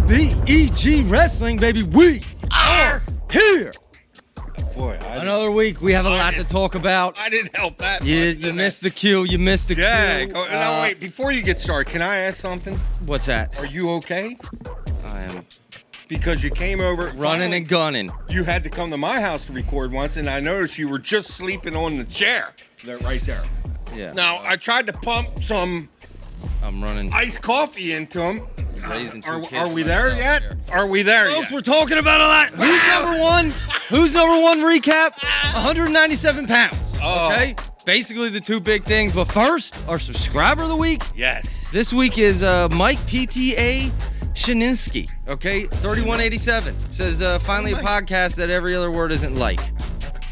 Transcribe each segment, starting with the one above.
BEG Wrestling, baby. We are here. Boy, another week. We have a lot to talk about. I didn't help that. You missed the cue. You missed the cue. No, wait. Before you get started, can I ask something? What's that? Are you okay? I am. Because you came over running and gunning. You had to come to my house to record once, and I noticed you were just sleeping on the chair. Right there. Yeah. Now, I tried to pump some iced coffee into him. Are we there yet? Here. Are we there Folks, yet? we're talking about a lot. Who's number one? Who's number one recap? 197 pounds. Okay? Basically the two big things. But first, our subscriber of the week. Yes. This week is Mike PTA Shininsky. Okay? 3187. Says, finally a podcast that every other word isn't like.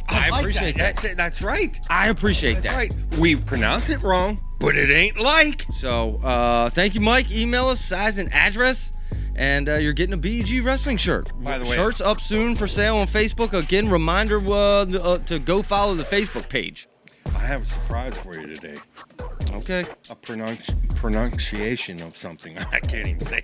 I appreciate that. That's it. That's right. I appreciate that. That's right. We pronounce it wrong, but it ain't like. So, thank you, Mike. Email us, size and address, and you're getting a BEG Wrestling shirt. By the way, shirts up soon for sale on Facebook. Again, reminder to go follow the Facebook page. I have a surprise for you today. Okay. A pronunciation of something. I can't even say.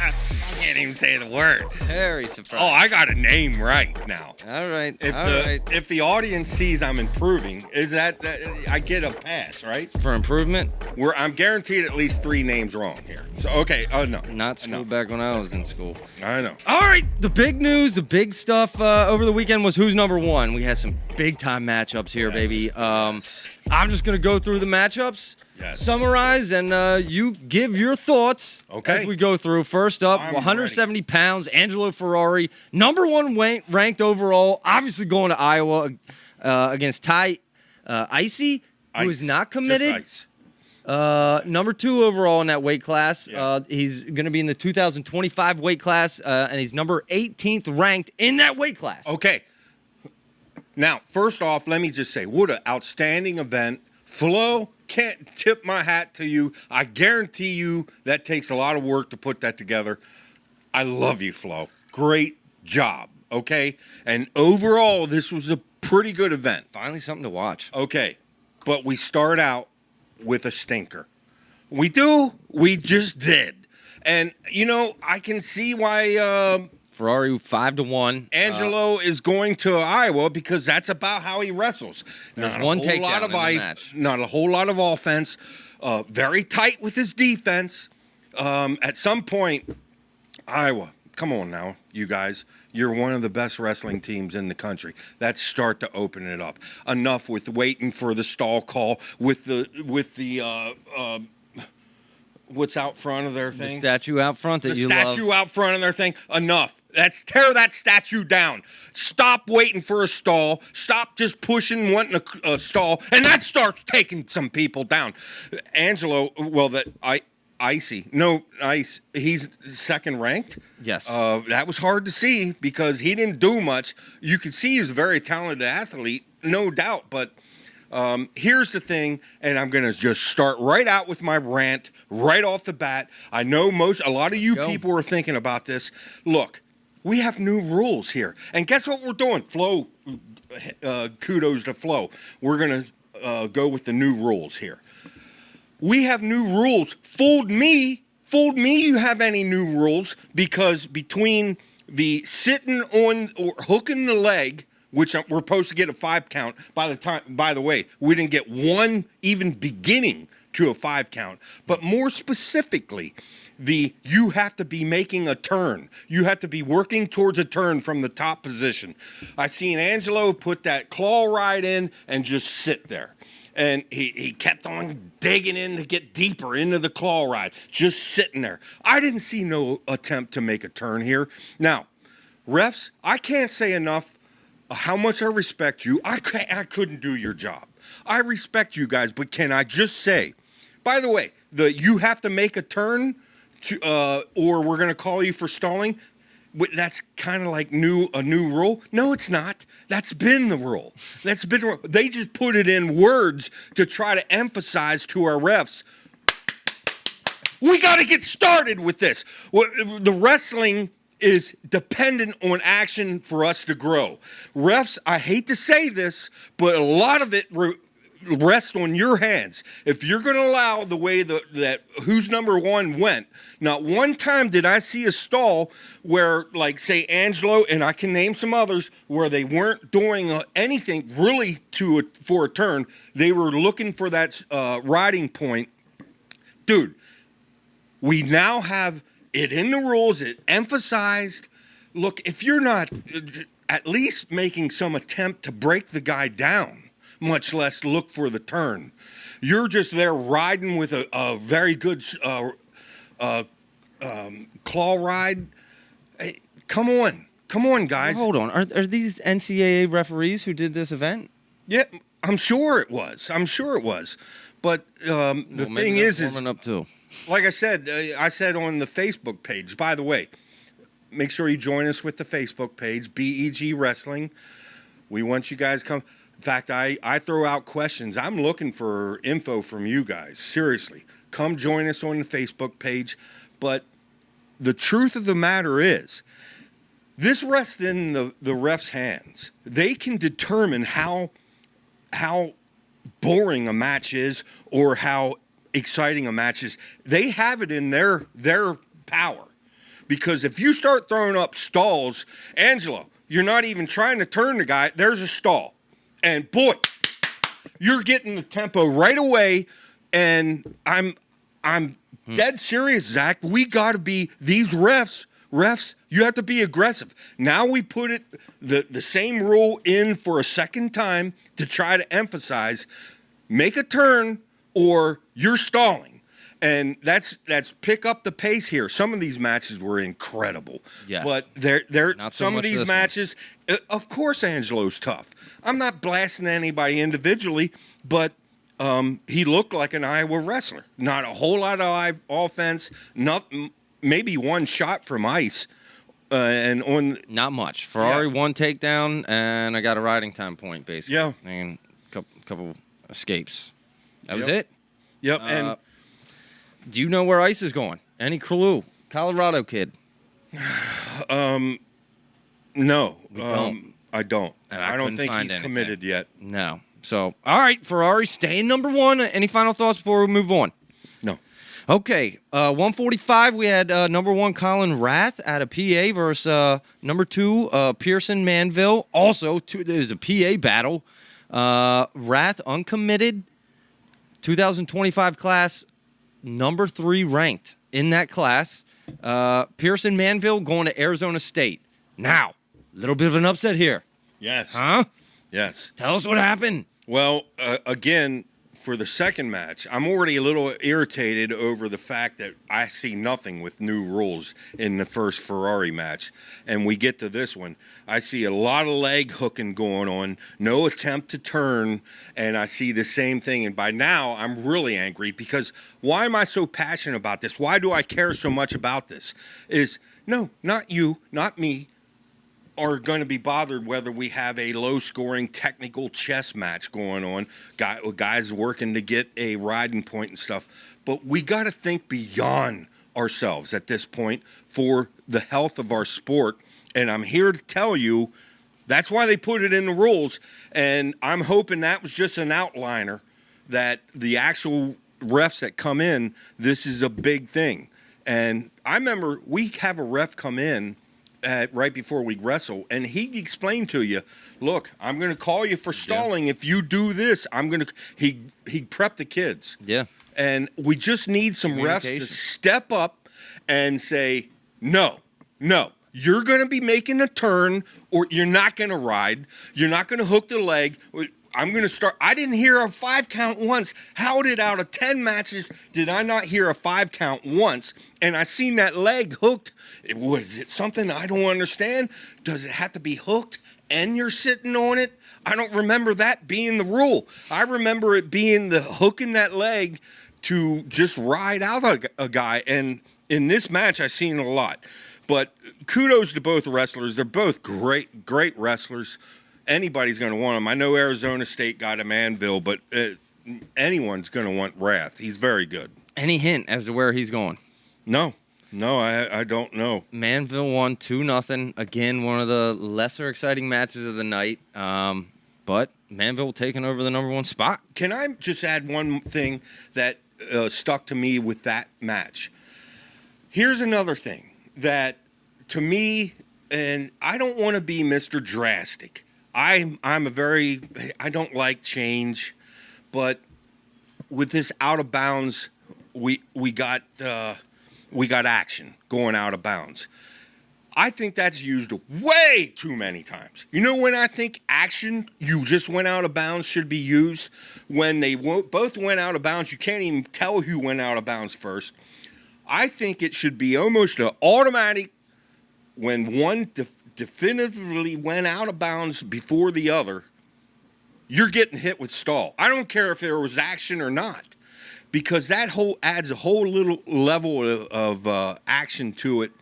I can't even say the word. Very surprised. Oh, I got a name right now. All right. If the audience sees I'm improving, is that I get a pass, right? For improvement? I'm guaranteed at least 3 names wrong here. So okay. Oh no. Not school back when I was in school. I know. All right. The big news, the big stuff over the weekend was who's number one. We had some big time matchups here, baby. I'm just going to go through the matchups, summarize, and you give your thoughts as we go through. First up, 170 pounds, Angelo Ferrari, number one ranked overall, obviously going to Iowa against Eise, who is not committed. Number 2 overall in that weight class. Yeah. He's going to be in the 2025 weight class, and he's number 18th ranked in that weight class. Okay. Now, first off, let me just say, what an outstanding event. Flo, can't tip my hat to you. I guarantee you that takes a lot of work to put that together. I love you, Flo. Great job, okay? And overall, this was a pretty good event. Finally something to watch. Okay, but we start out with a stinker. We do. We just did. And, I can see why... Ferrari 5-1. Angelo is going to Iowa because that's about how he wrestles. Not one takedown in the match. Not a whole lot of offense. Very tight with his defense. At some point, Iowa, come on now, you guys. You're one of the best wrestling teams in the country. Let's start to open it up. Enough with waiting for the stall call with the what's out front of their thing? The statue out front that you love. The statue out front of their thing. Enough. Let's tear that statue down. Stop waiting for a stall. Stop just pushing, wanting a stall. And that starts taking some people down. Angelo, Ice, he's second ranked. Yes. That was hard to see because he didn't do much. You could see he's a very talented athlete, no doubt, but... here's the thing, and I'm going to just start right out with my rant right off the bat. I know a lot of you people are thinking about this. Look, we have new rules here. And guess what we're doing? Flo, kudos to Flo. We're going to go with the new rules here. We have new rules. Fooled me you have any new rules because between the sitting on or hooking the leg, which we're supposed to get a 5 count. By the way, we didn't get one even beginning to a 5 count. But more specifically, you have to be making a turn. You have to be working towards a turn from the top position. I seen Angelo put that claw ride in and just sit there. And he kept on digging in to get deeper into the claw ride, just sitting there. I didn't see no attempt to make a turn here. Now, refs, I can't say enough how much I respect you. I couldn't do your job. I respect you guys, but can I just say, by the way, you have to make a turn or we're going to call you for stalling. That's kind of like a new rule. No, it's not. That's been the rule. They just put it in words to try to emphasize to our refs. We got to get started with this. The wrestling is dependent on action for us to grow. Refs, I hate to say this, but a lot of it rest on your hands. If you're going to allow the way that who's number one went, not one time did I see a stall where, like, say, Angelo, and I can name some others, where they weren't doing anything really for a turn. They were looking for that riding point. Dude, we now have it in the rules. It emphasized, look, if you're not at least making some attempt to break the guy down, much less look for the turn, you're just there riding with a very good claw ride. Hey, come on, guys. Well, hold on. Are these NCAA referees who did this event? Yeah, I'm sure it was. But the thing is warming up too. Like I said on the Facebook page, by the way, make sure you join us with the Facebook page, BEG Wrestling. We want you guys to come. In fact, I throw out questions. I'm looking for info from you guys. Seriously. Come join us on the Facebook page. But the truth of the matter is, this rests in the ref's hands. They can determine how boring a match is or how exciting a match is. They have it in their power. Because if you start throwing up stalls, Angelo, you're not even trying to turn the guy, there's a stall. And boy, you're getting the tempo right away. And I'm dead serious, Zach. We got to be these refs. You have to be aggressive. Now we put it the same rule in for a second time to try to emphasize, make a turn or you're stalling. And that's pick up the pace here. Some of these matches were incredible. Yes. But they're Not so some much of these matches, of course Angelo's tough. I'm not blasting anybody individually, but he looked like an Iowa wrestler. Not a whole lot of offense, maybe one shot from ice. Not much. Ferrari one takedown, and I got a riding time point, basically. Yeah. And a couple escapes. That was it. Yep. And do you know where Ice is going? Any clue? Colorado kid. No. I don't. And I don't think find he's anything. committed yet. No. So, all right, Ferrari staying number one. Any final thoughts before we move on? No. Okay, 145, we had number one Kollin Rath out of PA versus number two Pierson Manville. Also, there's a PA battle. Rath uncommitted, 2025 class, number 3 ranked in that class. Pierson Manville going to Arizona State. Now, a little bit of an upset here. Yes. Huh? Yes. Tell us what happened. Well, again, for the second match, I'm already a little irritated over the fact that I see nothing with new rules in the first Ferrari match. And we get to this one. I see a lot of leg hooking going on, no attempt to turn, and I see the same thing. And by now, I'm really angry because why am I so passionate about this? Why do I care so much about this? No, not you, not me, are going to be bothered whether we have a low-scoring technical chess match going on, guys working to get a riding point and stuff. But we got to think beyond ourselves at this point for the health of our sport. And I'm here to tell you that's why they put it in the rules. And I'm hoping that was just an outliner, that the actual refs that come in, this is a big thing. And I remember we have a ref come in right before we wrestle, and he explained to you, look, I'm going to call you for stalling. If you do this, I'm going to – he prepped the kids. Yeah. And we just need some refs to step up and say, no, you're going to be making a turn or you're not going to ride. You're not going to hook the leg. I'm going to start. I didn't hear a 5 count once. How did out of 10 matches did I not hear a 5 count once? And I seen that leg hooked. Was it something I don't understand? Does it have to be hooked and you're sitting on it? I don't remember that being the rule. I remember it being the hooking that leg to just ride out a guy. And in this match, I seen a lot. But kudos to both wrestlers. They're both great wrestlers. Anybody's going to want him. I know Arizona State got a Manville, but anyone's going to want Rath. He's very good. Any hint as to where he's going? No, I don't know. Manville won 2-0. Again, one of the lesser exciting matches of the night. but Manville taking over the number 1 spot. Can I just add one thing that stuck to me with that match? Here's another thing that, to me, and I don't want to be Mr. Drastic. I don't like change, but with this out of bounds, we got action going out of bounds. I think that's used way too many times. You know when I think action, you just went out of bounds, should be used? When they both went out of bounds, you can't even tell who went out of bounds first. I think it should be almost an automatic when one definitively went out of bounds before the other, you're getting hit with stall. I don't care if there was action or not, because that adds a whole little level of action to it.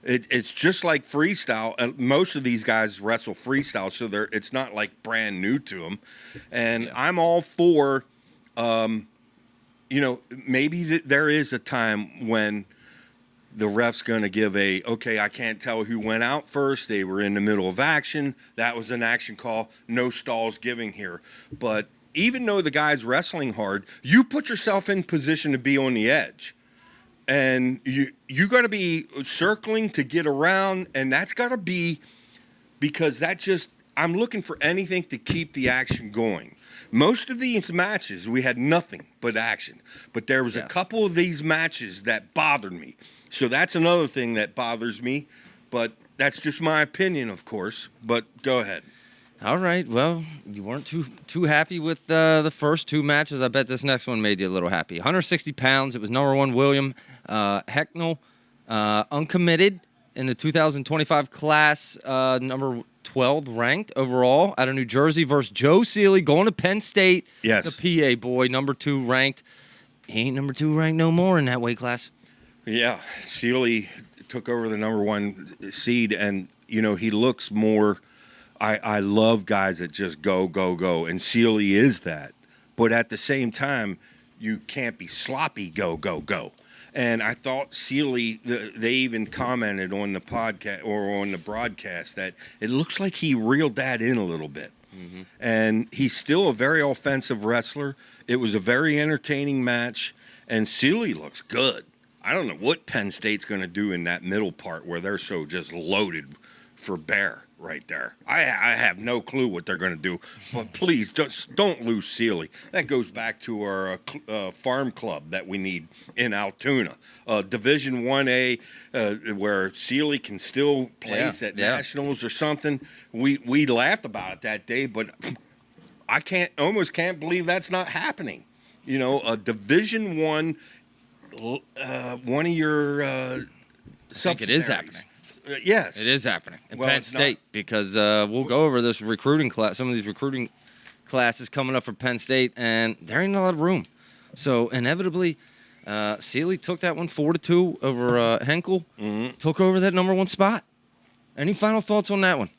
It's just like freestyle. Most of these guys wrestle freestyle, so it's not like brand new to them. And I'm all for, maybe there is a time when the ref's going to give okay, I can't tell who went out first. They were in the middle of action. That was an action call. No stalls giving here. But even though the guy's wrestling hard, you put yourself in position to be on the edge. And you got to be circling to get around, and that's got to be because I'm looking for anything to keep the action going. Most of these matches, we had nothing but action. But there was a couple of these matches that bothered me. So that's another thing that bothers me. But that's just my opinion, of course. But go ahead. All right. Well, you weren't too happy with the first 2 matches. I bet this next one made you a little happy. 160 pounds. It was number 1 William Henckel, uncommitted in the 2025 class, number 12 ranked overall out of New Jersey versus Joe Sealey going to Penn State. Yes. The PA boy, number 2 ranked. He ain't number 2 ranked no more in that weight class. Yeah. Sealey took over the number 1 seed, and, he looks more. I love guys that just go, and Sealey is that. But at the same time, you can't be sloppy, go. And I thought Sealey, they even commented on the podcast or on the broadcast that it looks like he reeled that in a little bit. Mm-hmm. And he's still a very offensive wrestler. It was a very entertaining match, and Sealey looks good. I don't know what Penn State's going to do in that middle part where they're so just loaded for bear right there. I have no clue what they're going to do, but please don't lose Sealey. That goes back to our farm club that we need in Altoona, Division 1A, where Sealey can still place at nationals or something. We laughed about it that day, but I almost can't believe that's not happening. A Division 1, one of your I think it is happening. Yes. It is happening in Penn State because we'll go over this recruiting class, some of these recruiting classes coming up for Penn State, and there ain't a lot of room. So inevitably, Sealey took that one 4-2 over Henckel, took over that number 1 spot. Any final thoughts on that one?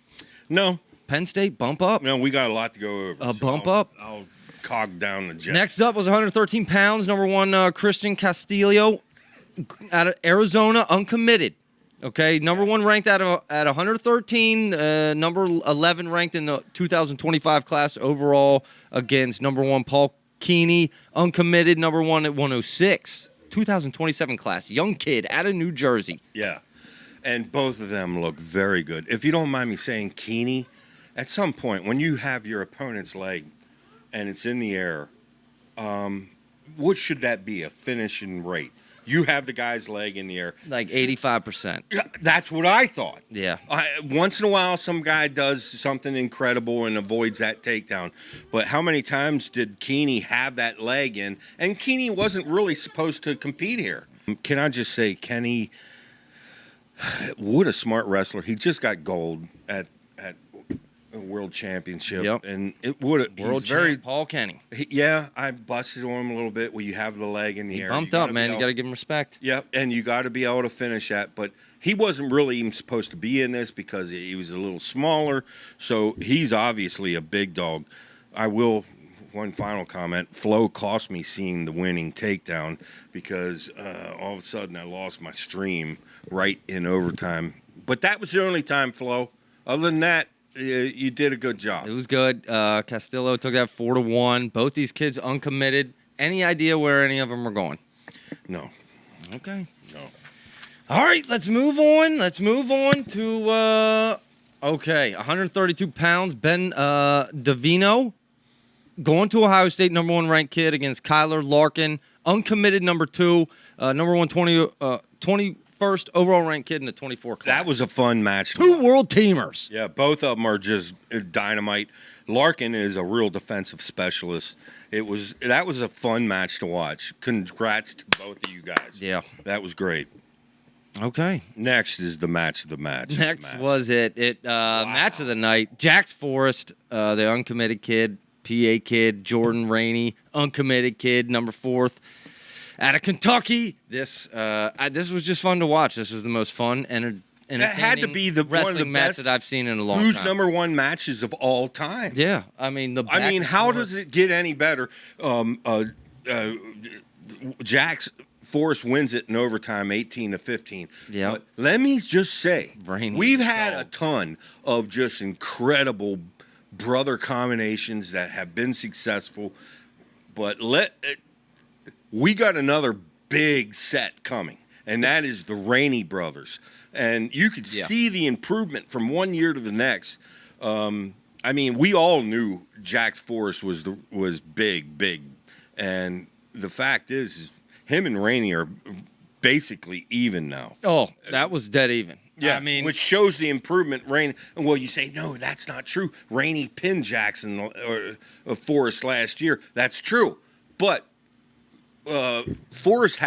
No. Penn State, bump up. No, we got a lot to go over. Bump up. I'll cog down the jet. Next up was 113 pounds, number 1 Christian Castillo out of Arizona, uncommitted. Okay, number 1 ranked at 113, number 11 ranked in the 2025 class overall against number 1 Paul Keeney, uncommitted, number 1 at 106, 2027 class, young kid out of New Jersey. Yeah, and both of them look very good. If you don't mind me saying, Keeney, at some point when you have your opponent's leg and it's in the air, what should that be, a finishing rate? You have the guy's leg in the air. Like 85%. That's what I thought. Yeah. Once in a while, some guy does something incredible and avoids that takedown. But how many times did Keeney have that leg in? And Keeney wasn't really supposed to compete here. Can I just say, Kenny, what a smart wrestler. He just got gold at a world championship. Yep. And it would world champ Paul Kenny. I busted on him a little bit where you have the leg in the air. Bumped up, man. You got to give him respect. Yep, and you got to be able to finish that. But he wasn't really even supposed to be in this because he was a little smaller. So he's obviously a big dog. One final comment. Flo cost me seeing the winning takedown because all of a sudden I lost my stream right in overtime. But that was the only time, Flo. Other than that, You did a good job. It was good. Castillo took that 4-1. Both these kids uncommitted. Any idea where any of them are going? No. Okay. No. All right, let's move on. Let's move on to 132 pounds. Ben Davino going to Ohio State, number 1 ranked kid against Kyler Larkin, uncommitted number 2, number 1 21st overall ranked kid in the 24 class. That was a fun match. 2 world teamers. Yeah, both of them are just dynamite. Larkin is a real defensive specialist. That was a fun match to watch. Congrats to both of you guys. Yeah. That was great. Okay. Next is the match of the match. Was it. Match of the night. Jax Forrest, the uncommitted kid, PA kid, Jordyn Raney, uncommitted kid, number 4th. Out of Kentucky. This was just fun to watch. This was the most fun and that had to be wrestling one of the match best that I've seen in a long Who's time. number 1 matches of all time? Yeah, how does it get any better? Jax Forrest wins it in overtime, 18-15. Yeah. But let me just say, Raney we've had a ton of just incredible brother combinations that have been successful, but we got another big set coming, and that is the Raney brothers. And you could see the improvement from one year to the next. We all knew Jax Forrest was big, and the fact is him and Raney are basically even now. Oh, that was dead even. Yeah, which shows the improvement. Well, you say, no, that's not true. Raney pinned Jackson or Forrest last year. That's true. But Forrest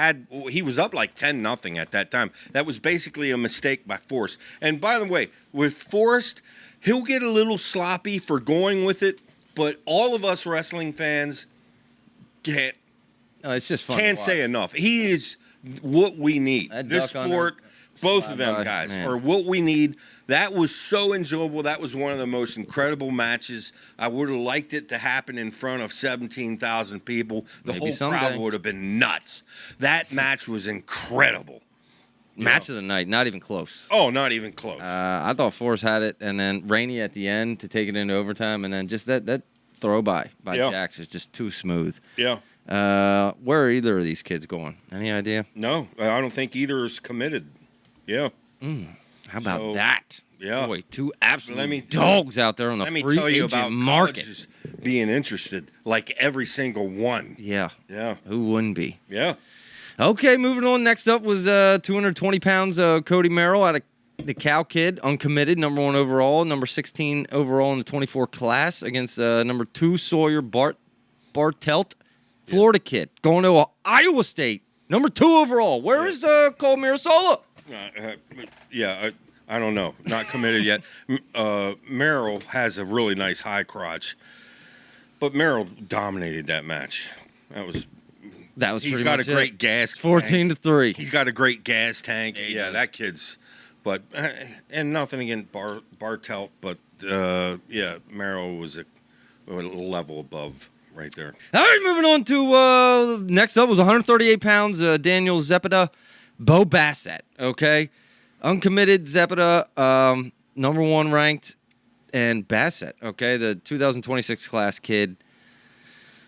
he was up like 10-0 at that time. That was basically a mistake by Forrest. And by the way, with Forrest, he'll get a little sloppy for going with it, but all of us wrestling fans it's just fun. Can't say enough. He is what we need. This sport, both of them guys are what we need. That was so enjoyable. That was one of the most incredible matches. I would have liked it to happen in front of 17,000 people. The whole crowd would have been nuts. That match was incredible. Match of the night, not even close. Oh, not even close. I thought Forrest had it, and then Raney at the end to take it into overtime, and then just that throw by Jax is just too smooth. Yeah. Where are either of these kids going? Any idea? No, I don't think either is committed. Yeah. How about that? Yeah. Boy, 2 absolute dogs out there on the free agent market. Colleges being interested, like every single one. Yeah. Yeah. Who wouldn't be? Yeah. Okay, moving on. Next up was 220 pounds Cody Merrill out of the Cal kid, uncommitted, number 1 overall, number 16 overall in the 24 class against number 2 Sawyer Bartelt. Florida kid going to Iowa State, number 2 overall. Where is Koll Mirasola? I don't know. Not committed yet. Merrill has a really nice high crotch, but Merrill dominated that match. He's got a great gas. 14-3. He's got a great gas tank. Yeah, that kid's. But and nothing against Bartelt, but Merrill was a level above. Right there. All right, moving on to next up was 138 pounds, Daniel Zepeda, Bo Bassett, okay? Uncommitted Zepeda, number 1 ranked, and Bassett, okay? The 2026 class kid,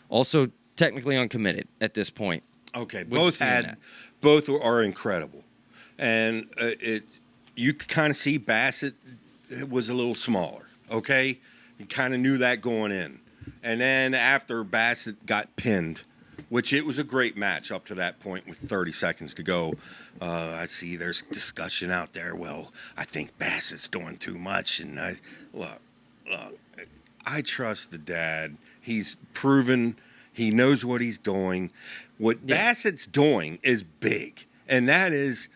also technically uncommitted at this point. Okay, both are incredible. And you could kind of see Bassett was a little smaller, okay? You kind of knew that going in. And then after Bassett got pinned, which it was a great match up to that point with 30 seconds to go, I see there's discussion out there. Well, I think Bassett's doing too much. And look, I trust the dad. He's proven he knows what he's doing. What Bassett's doing is big, and that is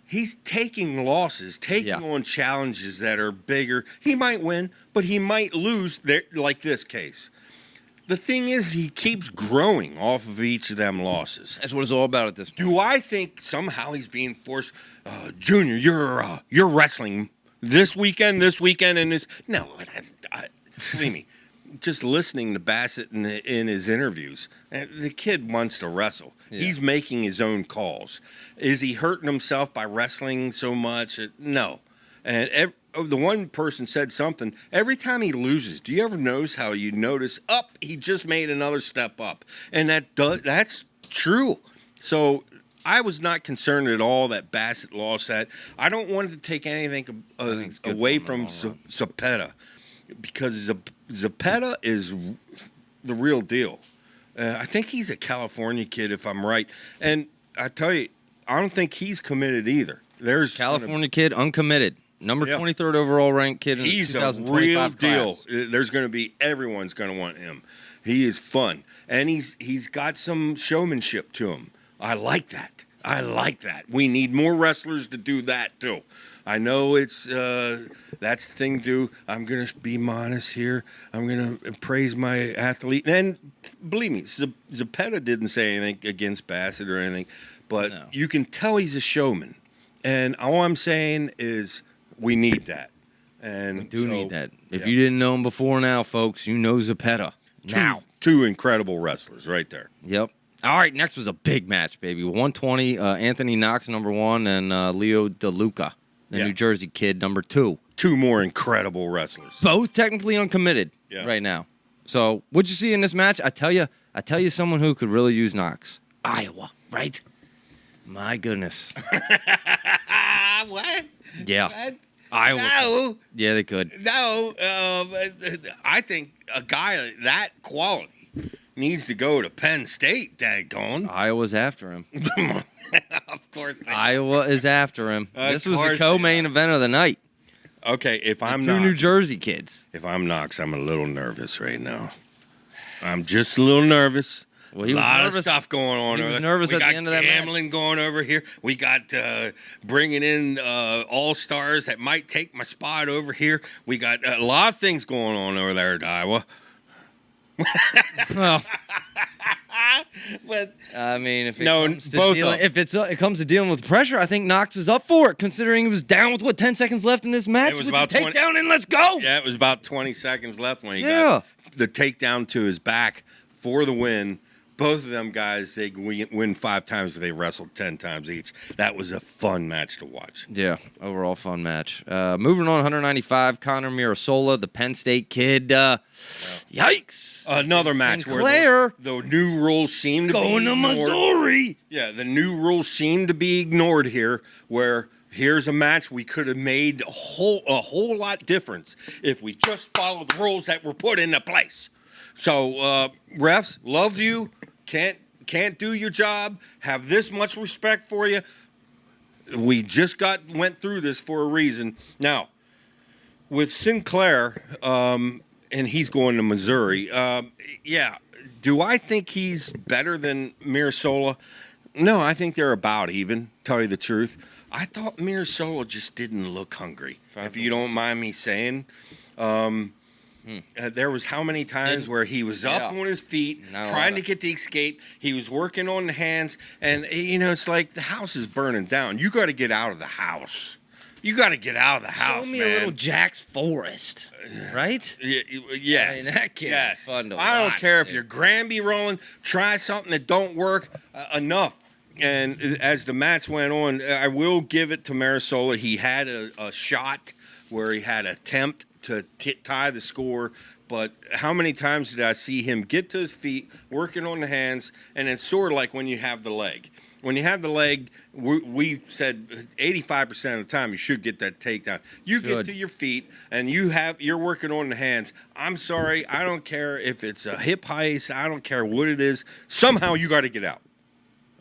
he's taking losses, taking on challenges that are bigger. He might win, but he might lose, like this case. The thing is, he keeps growing off of each of them losses. That's what it's all about at this point. Do I think somehow he's being forced, Junior, you're wrestling this weekend, and this? No, believe me. Just listening to Bassett in his interviews, the kid wants to wrestle. Yeah. He's making his own calls. Is he hurting himself by wrestling so much? No. And the one person said something. Every time he loses, do you ever notice how you notice he just made another step up, and that's true. So I was not concerned at all that Bassett lost that. I don't want to take anything away from Zepeda, because Zepeda is the real deal. I think he's a California kid, if I'm right. And I tell you, I don't think he's committed either. There's California kid, uncommitted. Number 23rd overall ranked kid in the 2025 class. He's a real deal. There's going to be, everyone's going to want him. He is fun. And he's got some showmanship to him. I like that. We need more wrestlers to do that, too. I know that's the thing to do. I'm going to be modest here. I'm going to praise my athlete. And believe me, Zepeda didn't say anything against Bassett or anything, but you can tell he's a showman. And all I'm saying is we need that. And we do need that. If you didn't know him before now, folks, you know Zepeda. Now. Two incredible wrestlers right there. Yep. All right, next was a big match, baby. 120, Anthony Knox, number 1, and Leo DeLuca, the New Jersey kid, number 2. Two more incredible wrestlers. Both technically uncommitted right now. So, what'd you see in this match? I tell you someone who could really use Knox. Iowa, right? My goodness. What? Yeah. What? Iowa. No. Yeah, they could. No. I think a guy that quality needs to go to Penn State, daggone. Iowa's after him. Of course they Iowa is after him. This was the co-main event of the night. Okay, if I'm two Knox, New Jersey kids. If I'm Knox, I'm a little nervous right now. I'm just a little nervous. Well, he a was lot nervous. of stuff going on. He was nervous at the end of that match. We got gambling going over here. We got bringing in all-stars that might take my spot over here. We got a lot of things going on over there at Iowa. Well, but I mean, if it comes to dealing with pressure, I think Knox is up for it, considering he was down with 10 seconds left in this match. It was with about the takedown, and let's go. Yeah, it was about 20 seconds left when he got the takedown to his back for the win. Both of them guys, they win 5 times, but they wrestled 10 times each. That was a fun match to watch. Yeah, overall fun match. Moving on, 195, Connor Mirasola, the Penn State kid. Yikes. Another match Sinclair, where the new rules seem to be ignored. Going to Missouri. Yeah, the new rules seem to be ignored here, where here's a match we could have made a whole lot difference if we just followed the rules that were put into place. So, refs, loves you, can't do your job, have this much respect for you. We just went through this for a reason. Now, with Sinclair, and he's going to Missouri, do I think he's better than Mirasola? No, I think they're about even, tell you the truth. I thought Mirasola just didn't look hungry, if you don't mind me saying. There was how many times where he was up on his feet, trying to get the escape. He was working on the hands, and it's like the house is burning down. You got to get out of the house. You got to get out of the house, Show me man. a little Jack's Forrest, right? Yes. I mean, that kid is fun to I don't watch, care if dude. you're Granby rolling, try something that don't work, enough. And as the match went on, I will give it to Mirasola. He had a shot where he had an attempt to tie the score, but how many times did I see him get to his feet, working on the hands, and it's sort of like when you have the leg. When you have the leg, we said 85% of the time you should get that takedown. You get to your feet, and you're working on the hands. I'm sorry, I don't care if it's a hip heist, I don't care what it is. Somehow you got to get out.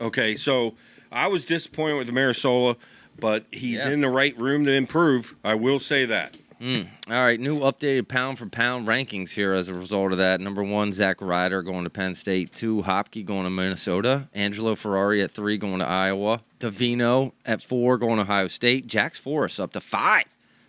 Okay, so I was disappointed with Mirasola, but he's in the right room to improve. I will say that. All right, new updated pound-for-pound rankings here as a result of that. Number 1, Zach Ryder going to Penn State. 2, Hopke going to Minnesota. Angelo Ferrari at 3 going to Iowa. Davino at 4 going to Ohio State. Jax Forrest up to 5.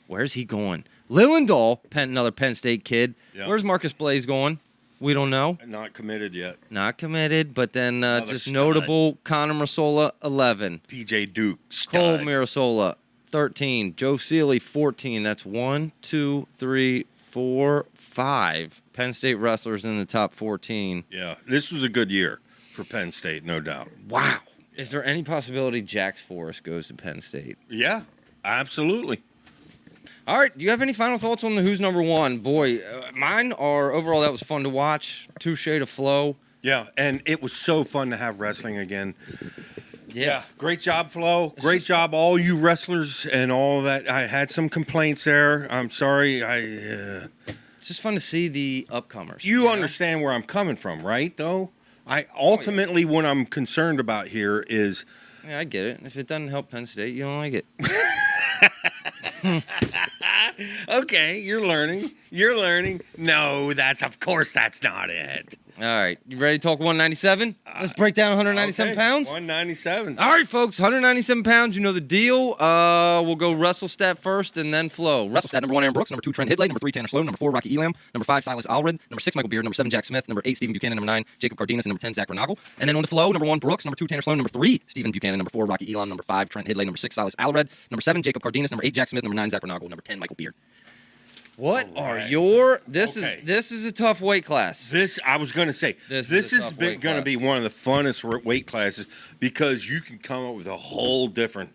Where's he going? Lillendahl, another Penn State kid. Yep. Where's Marcus Blaze going? We don't know. Not committed yet. Not committed, but then just notable, Connor Mirasola, 11. PJ Duke, Koll stud. Mirasola, 13. Joe Sealey, 14. That's 1, 2, 3, 4, 5 Penn State wrestlers in the top 14. Yeah, this was a good year for Penn State, no doubt. Wow. Is there any possibility Jax Forrest goes to Penn State? Yeah, absolutely. All right. Do you have any final thoughts on the who's number one? Boy, mine are overall that was fun to watch. Touche to flow. Yeah, and it was so fun to have wrestling again. Yeah. Great job, Flo. Great job, all you wrestlers and all of that. I had some complaints there. I'm sorry. It's just fun to see the upcomers. You understand where I'm coming from, right? Though I ultimately what I'm concerned about here is. Yeah, I get it. If it doesn't help Penn State, you don't like it. Okay, you're learning. You're learning. No, of course that's not it. All right. You ready to talk 197? Let's break down 197 pounds. 197. All right, folks. 197 pounds. You know the deal. We'll go Russell stat first and then Flo. Russell stat number 1, Aaron Brooks. Number 2, Trent Hidlay. Number 3, Tanner Sloan. Number 4, Rocky Elam. Number 5, Silas Allred. Number 6, Michael Beard. Number 7, Jack Smith. Number 8, Stephen Buchanan. Number 9, Jacob Cardenas. And number 10, Zach Renagel. And then on the Flo, number 1, Brooks. Number 2, Tanner Sloan. Number 3, Stephen Buchanan. Number 4, Rocky Elam. Number 5, Trent Hidlay. Number 6, Silas Allred. Number 7, Jacob Cardenas. Number 8, Jack Smith. Number 9, Zach Renagel. Number 10, Michael Beard. What are your? This is a tough weight class. I was going to say this is going to be one of the funnest weight classes because you can come up with a whole different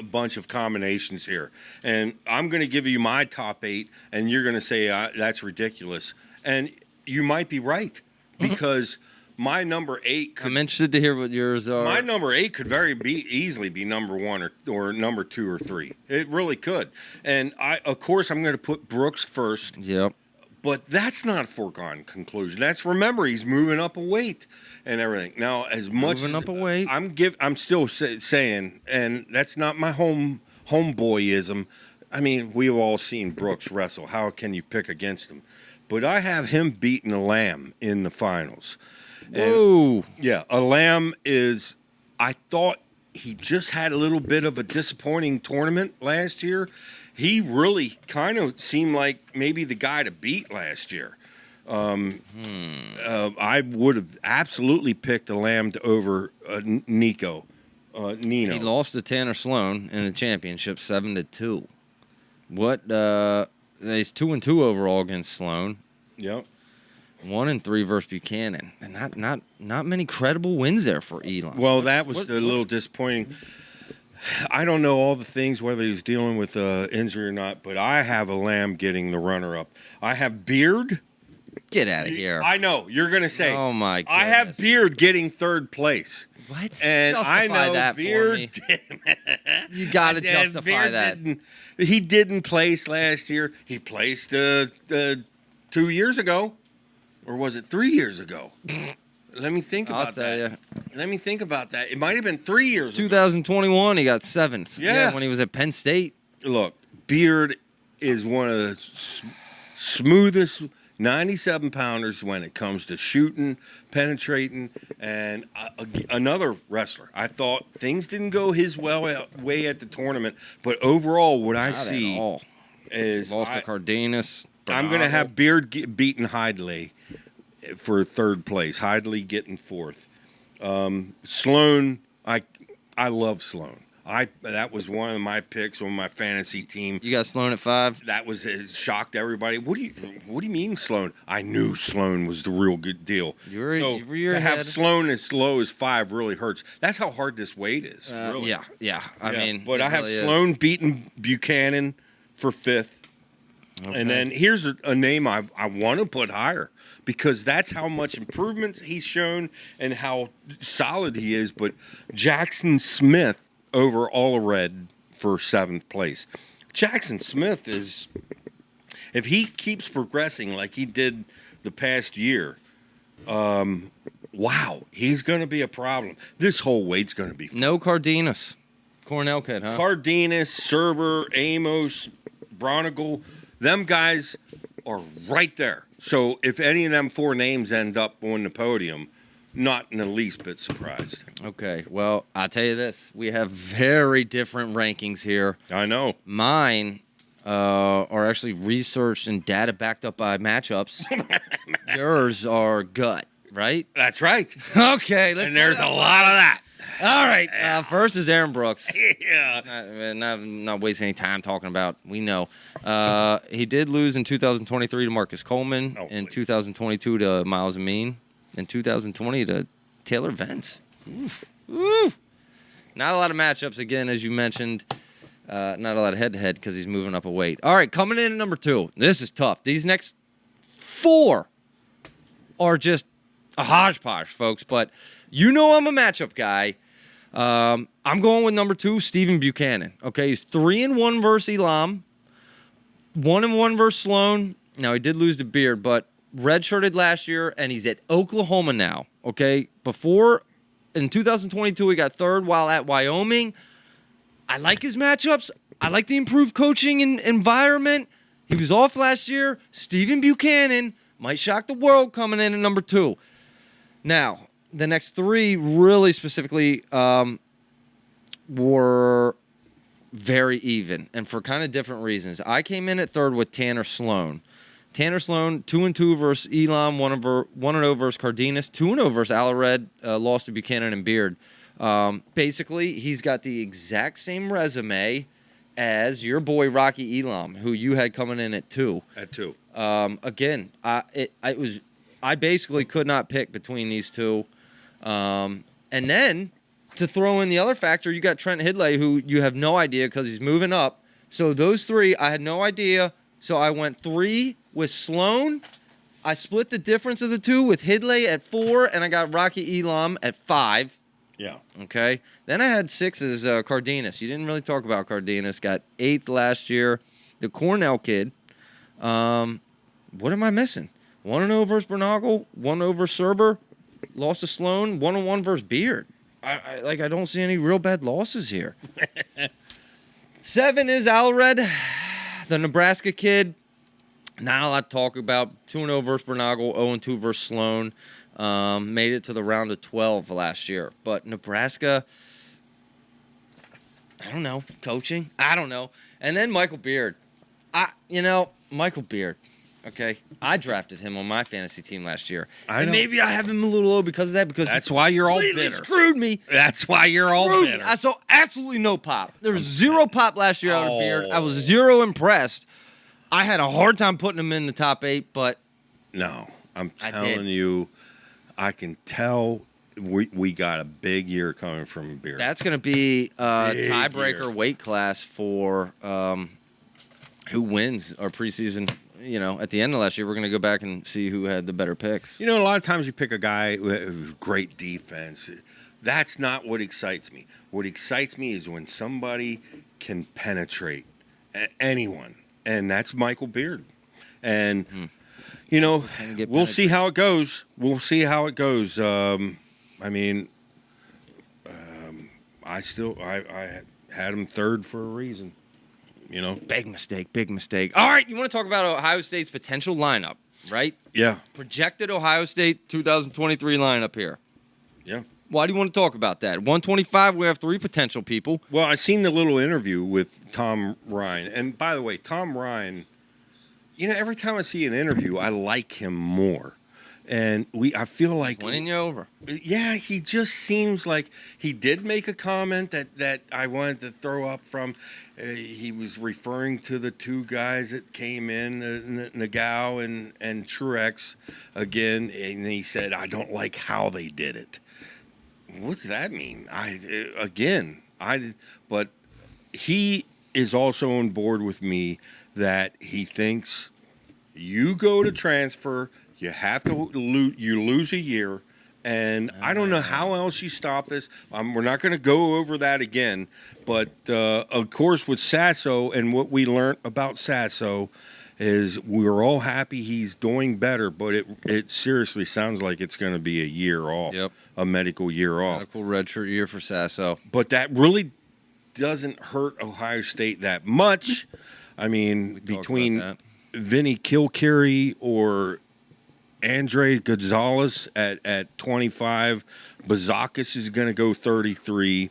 bunch of combinations here. And I'm going to give you my top 8, and you're going to say that's ridiculous. And you might be right because my number 8. I'm interested to hear what yours are. My number 8 could easily be number 1 or number 2 or 3. It really could. And of course, I'm going to put Brooks first. Yep. But that's not a foregone conclusion. Remember, he's moving up a weight and everything. Now, as much moving up a weight, I'm still saying, and that's not my homeboyism. I mean, we've all seen Brooks wrestle. How can you pick against him? But I have him beating a Lamb in the finals. Whoa. Yeah, a Lamb is. I thought he just had a little bit of a disappointing tournament last year. He really kind of seemed like maybe the guy to beat last year. I would have absolutely picked a Lamb over Nino. He lost to Tanner Sloan in the championship 7-2. What? He's 2-2 overall against Sloan. Yep. 1-3 versus Buchanan, and not many credible wins there for Elon. Well, that was a little disappointing. I don't know all the things, whether he's dealing with injury or not, but I have a Lamb getting the runner-up. I have Beard. Get out of here. I know. You're going to say. Oh, my goodness. I have Beard getting 3rd place. What? And justify I know that Beard for me. You got to justify Beard that. He didn't place last year. He placed 2 years ago. Or was it 3 years ago? Let me think about that. Let me think about that. It might have been 3 years ago. 2021, he got 7th. Yeah. When he was at Penn State. Look, Beard is one of the smoothest 97-pounders when it comes to shooting, penetrating, and another wrestler. I thought things didn't go his way at the tournament, but overall what I see is... Lost to Cardenas. I'm going to have Beard beating Hidlay for 3rd place. Hidlay getting 4th. Sloan, I love Sloan. That was one of my picks on my fantasy team. You got Sloan at 5? That was it shocked everybody. What do you mean Sloan? I knew Sloan was the real good deal. To have Sloan as low as 5 really hurts. That's how hard this weight is. Really. Yeah. I mean, but I have Sloan beating Buchanan for 5th. Okay. And then here's a name I want to put higher because that's how much improvements he's shown and how solid he is. But Jackson Smith over Allred for 7th place. Jackson Smith is, if he keeps progressing like he did the past year, wow, he's going to be a problem. This whole weight's going to be fun. No Cardenas. Cornell kid, huh? Cardenas, Serber, Amos, Bronigal. Them guys are right there. So if any of them 4 names end up on the podium, not in the least bit surprised. Okay, well, I'll tell you this. We have very different rankings here. I know. Mine are actually researched and data backed up by matchups. Yours are gut, right? That's right. Okay, let's. And there's a lot of that. All right. First is Aaron Brooks. Yeah. Not wasting any time talking about. We know. He did lose in 2023 to Marcus Coleman. In 2022 to Miles Amin. In 2020 to Taylor Vance. Oof. Not a lot of matchups again, as you mentioned. Not a lot of head-to-head because he's moving up a weight. All right, coming in at number 2. This is tough. These next 4 are just a hodgepodge, folks. But you know I'm a matchup guy. I'm going with number 2, Stephen Buchanan. Okay, he's 3-1 versus Elam, 1-1 versus Sloan. Now, he did lose to Beard, but redshirted last year, and he's at Oklahoma now. Okay, before in 2022, he got 3rd while at Wyoming. I like his matchups. I like the improved coaching and environment. He was off last year. Stephen Buchanan might shock the world coming in at number 2. Now, the next 3 really specifically were very even, and for kind of different reasons. I came in at 3rd with Tanner Sloan. Tanner Sloan, 2-2 versus Elam, 1-0 versus Cardenas, 2-0 versus Alared, lost to Buchanan and Beard. Basically, he's got the exact same resume as your boy Rocky Elam, who you had coming in at 2. At 2. Again, I basically could not pick between these 2. And then to throw in the other factor, you got Trent Hidlay, who you have no idea because he's moving up. So those 3, I had no idea. So I went 3 with Sloan. I split the difference of the 2 with Hidlay at 4, and I got Rocky Elam at 5. Yeah. Okay. Then I had 6 as Cardenas. You didn't really talk about Cardenas. Got 8th last year. The Cornell kid. What am I missing? 1-0 versus Bernagle. 1-0 versus Serber. Lost to Sloan. 1-1 versus Beard. I don't see any real bad losses here. 7 is Alred, the Nebraska kid. Not a lot to talk about. 2-0 versus Bernagle. 0-2 versus Sloan. Made it to the round of 12 last year. But Nebraska, I don't know. Coaching? I don't know. And then Michael Beard. Michael Beard. Okay, I drafted him on my fantasy team last year. And maybe I have him a little low because of that. Because that's why you're all bitter. Screwed me. That's why you're all bitter. I saw absolutely no pop. There was 0 pop last year out of Beard. I was 0 impressed. I had a hard time putting him in the top 8, but no, I'm telling you, I can tell we got a big year coming from Beard. That's going to be a tiebreaker weight class for who wins our preseason. At the end of last year, we're going to go back and see who had the better picks. A lot of times you pick a guy with great defense. That's not what excites me. What excites me is when somebody can penetrate anyone, and that's Michael Beard. And, we'll see how it goes. We'll see how it goes. I had him 3rd for a reason. Big mistake. All right, you want to talk about Ohio State's potential lineup, right? Yeah. Projected Ohio State 2023 lineup here. Yeah. Why do you want to talk about that? 125, we have 3 potential people. Well, I seen the little interview with Tom Ryan. And by the way, Tom Ryan, every time I see an interview, I like him more. And I feel like winning you over. Yeah, he just seems like he did make a comment that I wanted to throw up from. He was referring to the 2 guys that came in, Nagao and Truex again, and he said, "I don't like how they did it." What's that mean? But he is also on board with me that he thinks you go to transfer. You have to you lose a year, and I don't know how else you stop this. We're not going to go over that again, but of course with Sasso and what we learned about Sasso is we're all happy he's doing better, but it seriously sounds like it's going to be a year off, a medical year off. Medical redshirt year for Sasso. But that really doesn't hurt Ohio State that much. I mean, between Vinny Kilcarry or Andre Gonzalez at 25. Bazakis is going to go 33.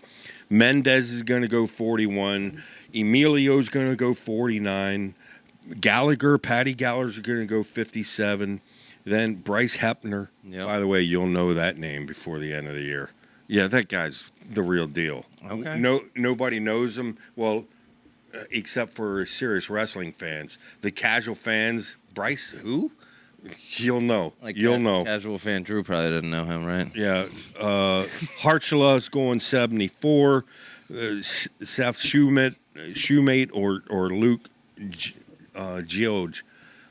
Mendez is going to go 41. Emilio's going to go 49. Patty Gallagher's going to go 57. Then Bryce Hepner. Yep. By the way, you'll know that name before the end of the year. Yeah, that guy's the real deal. Okay. Nobody knows him. Well, except for serious wrestling fans. The casual fans, Bryce who? You'll know. You'll know. Casual fan Drew probably didn't know him, right? Yeah. Harchela's going 74. Seth Shoemate or Luke George.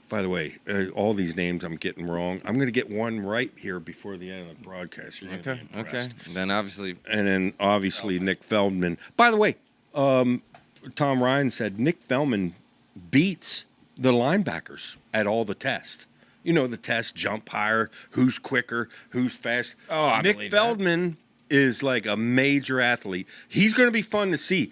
By the way, all these names I'm getting wrong. I'm going to get one right here before the end of the broadcast. You're Okay. be impressed. Then obviously Nick Feldman. By the way, Tom Ryan said Nick Feldman beats the linebackers at all the tests. You know, the test, jump higher, who's quicker, who's fast. I Nick believe Feldman is like a major athlete. He's going to be fun to see.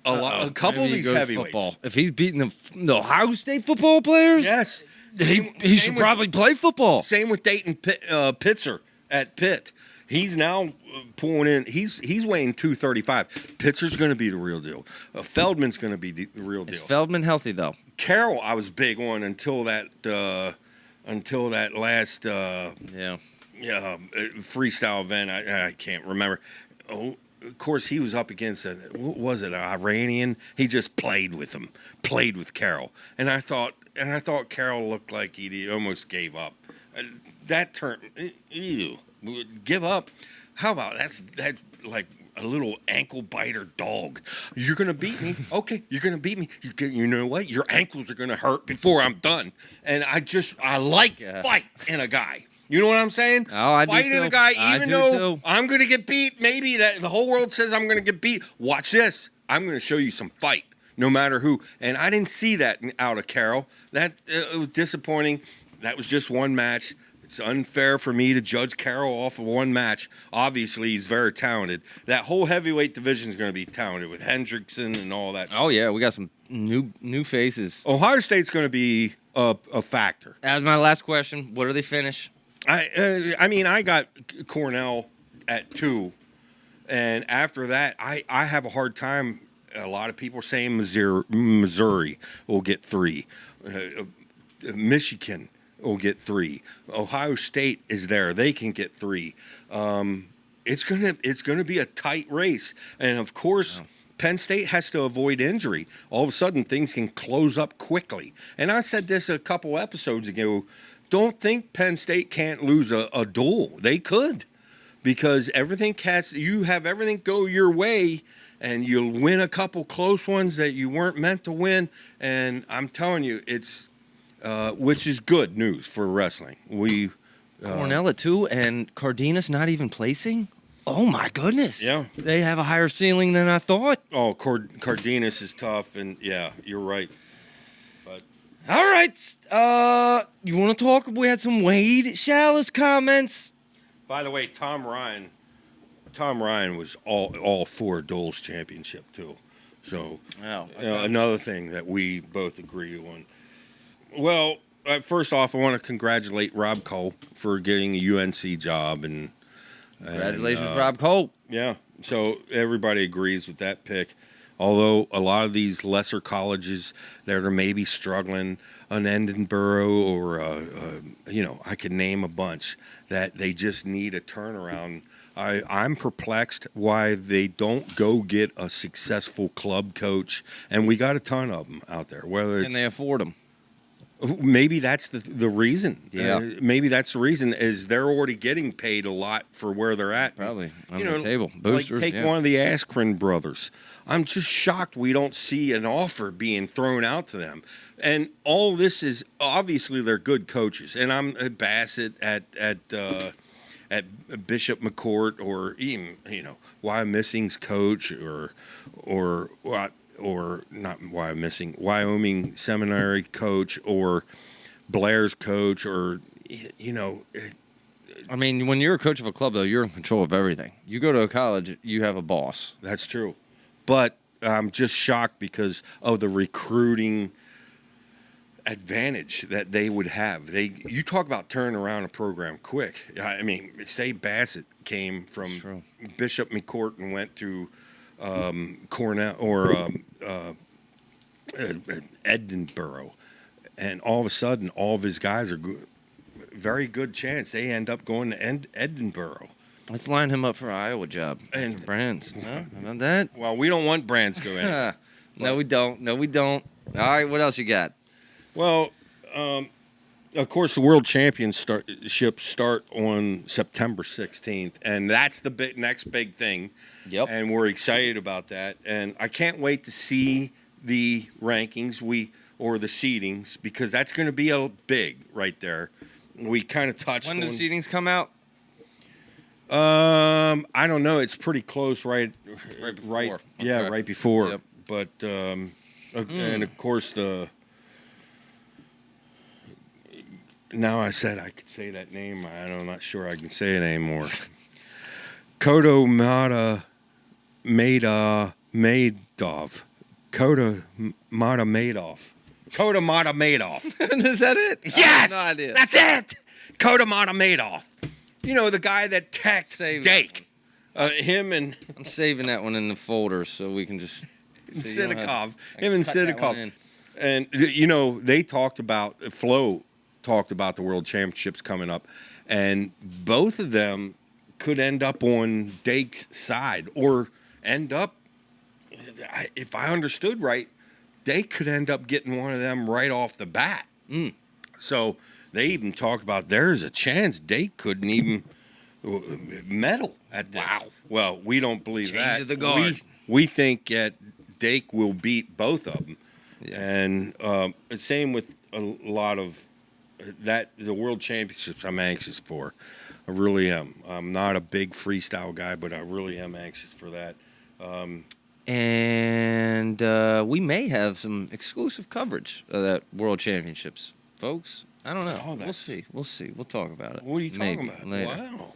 A couple of these heavyweights. Football. If he's beating the Ohio State football players, yes, he should probably play football. Same with Dayton Pitzer at Pitt. He's now pulling in. He's weighing 235. Pitzer's going to be the real deal. Feldman's going to be the real deal. Is Feldman healthy though? Carroll, I was big on until that last freestyle event. I can't remember. Oh. Of course, he was up against an Iranian. He just played with him, played with Carroll, and I thought Carroll looked like he almost gave up. That term, give up. How about that's like a little ankle biter dog. You're gonna beat me, okay? You're gonna beat me. You know what? Your ankles are gonna hurt before I'm done. And I like fight in a guy. You know what I'm saying? Oh, I do Fighting too. a guy, even though too. I'm going to get beat, maybe that the whole world says I'm going to get beat. Watch this. I'm going to show you some fight, no matter who. And I didn't see that out of Carroll. That it was disappointing. That was just one match. It's unfair for me to judge Carroll off of one match. Obviously, he's very talented. That whole heavyweight division is going to be talented with Hendrickson and all that. Oh yeah, we got some new faces. Ohio State's going to be a factor. That was my last question. What do they finish? I mean, I got Cornell at 2, and after that, I have a hard time. A lot of people are saying Missouri will get 3, Michigan will get 3, Ohio State is there; they can get 3. It's gonna be a tight race, and of course. Oh. Penn State has to avoid injury. All of a sudden, things can close up quickly. And I said this a couple episodes ago. Don't think Penn State can't lose a duel. They could, because you have everything go your way, and you'll win a couple close ones that you weren't meant to win. And I'm telling you, it's which is good news for wrestling. Cornell at 2 and Cardenas not even placing. Oh my goodness! Yeah, they have a higher ceiling than I thought. Oh, Cardenas is tough, and yeah, you're right. But all right, you want to talk? We had some Wade Schalles comments. By the way, Tom Ryan was all for Dole's championship too. So another thing that we both agree on. Well, first off, I want to congratulate Rob Koll for getting a UNC job and. Congratulations, Rob Koll. Yeah, so everybody agrees with that pick. Although a lot of these lesser colleges that are maybe struggling, an Edinburgh or, I could name a bunch that they just need a turnaround. I'm perplexed why they don't go get a successful club coach, and we got a ton of them out there. Can they afford them? Maybe that's the reason. Yeah. Maybe that's the reason is they're already getting paid a lot for where they're at. Probably on the table. Boosters, like take one of the Askren brothers. I'm just shocked we don't see an offer being thrown out to them. And all this is obviously they're good coaches. And I'm at Bassett at Bishop McCourt or even Wyoming's coach or not Wyoming Seminary coach or Blair's coach or I mean, when you're a coach of a club, though, you're in control of everything. You go to a college, you have a boss. That's true. But I'm just shocked because of the recruiting advantage that they would have. You talk about turning around a program quick. I mean, say Bassett came from Bishop McCourt and went to Cornell or Edinburgh, and all of a sudden, all of his guys are very good chance they end up going to Edinburgh. Let's line him up for an Iowa job. And Brands. No? How about that? Well, we don't want Brands to go in. No, we don't. All right, what else you got? Well, Of course, the World Championships start on September 16th, and that's the next big thing. Yep. And we're excited about that. And I can't wait to see the rankings or the seedings, because that's going to be a big right there. We kind of touched on... When do the seedings come out? I don't know. It's pretty close, right before. Yeah, Okay. right before. Yep. But and of course now I said I could say that name. I'm not sure I can say it anymore. Kodo Mata Madoff. Koda Mata Madoff. Koda Mata Madoff. Is that it? Yes! I have no idea. That's it! Koda Mata Madoff. You know, the guy that teched Save Dake. Him and... I'm saving that one in the folder so we can just... Sidakov. I Him and cut that one Sidakov. in. And, you know, they talked about... Flo talked about the World Championships coming up. And both of them could end up on Dake's side. Or end up... If I understood right, they could end up getting one of them right off the bat. So they even talked about there's a chance Dake couldn't even medal at this. Wow. Well, we don't believe Change that. of the guard. We think that Dake will beat both of them. Yeah. And same with a lot of that. The World Championships I'm anxious for. I really am. I'm not a big freestyle guy, but I really am anxious for that. And we may have some exclusive coverage of that World Championships, folks. I don't know. Oh, We'll see. We'll see. We'll talk about it. What are you talking Maybe about? later. Wow.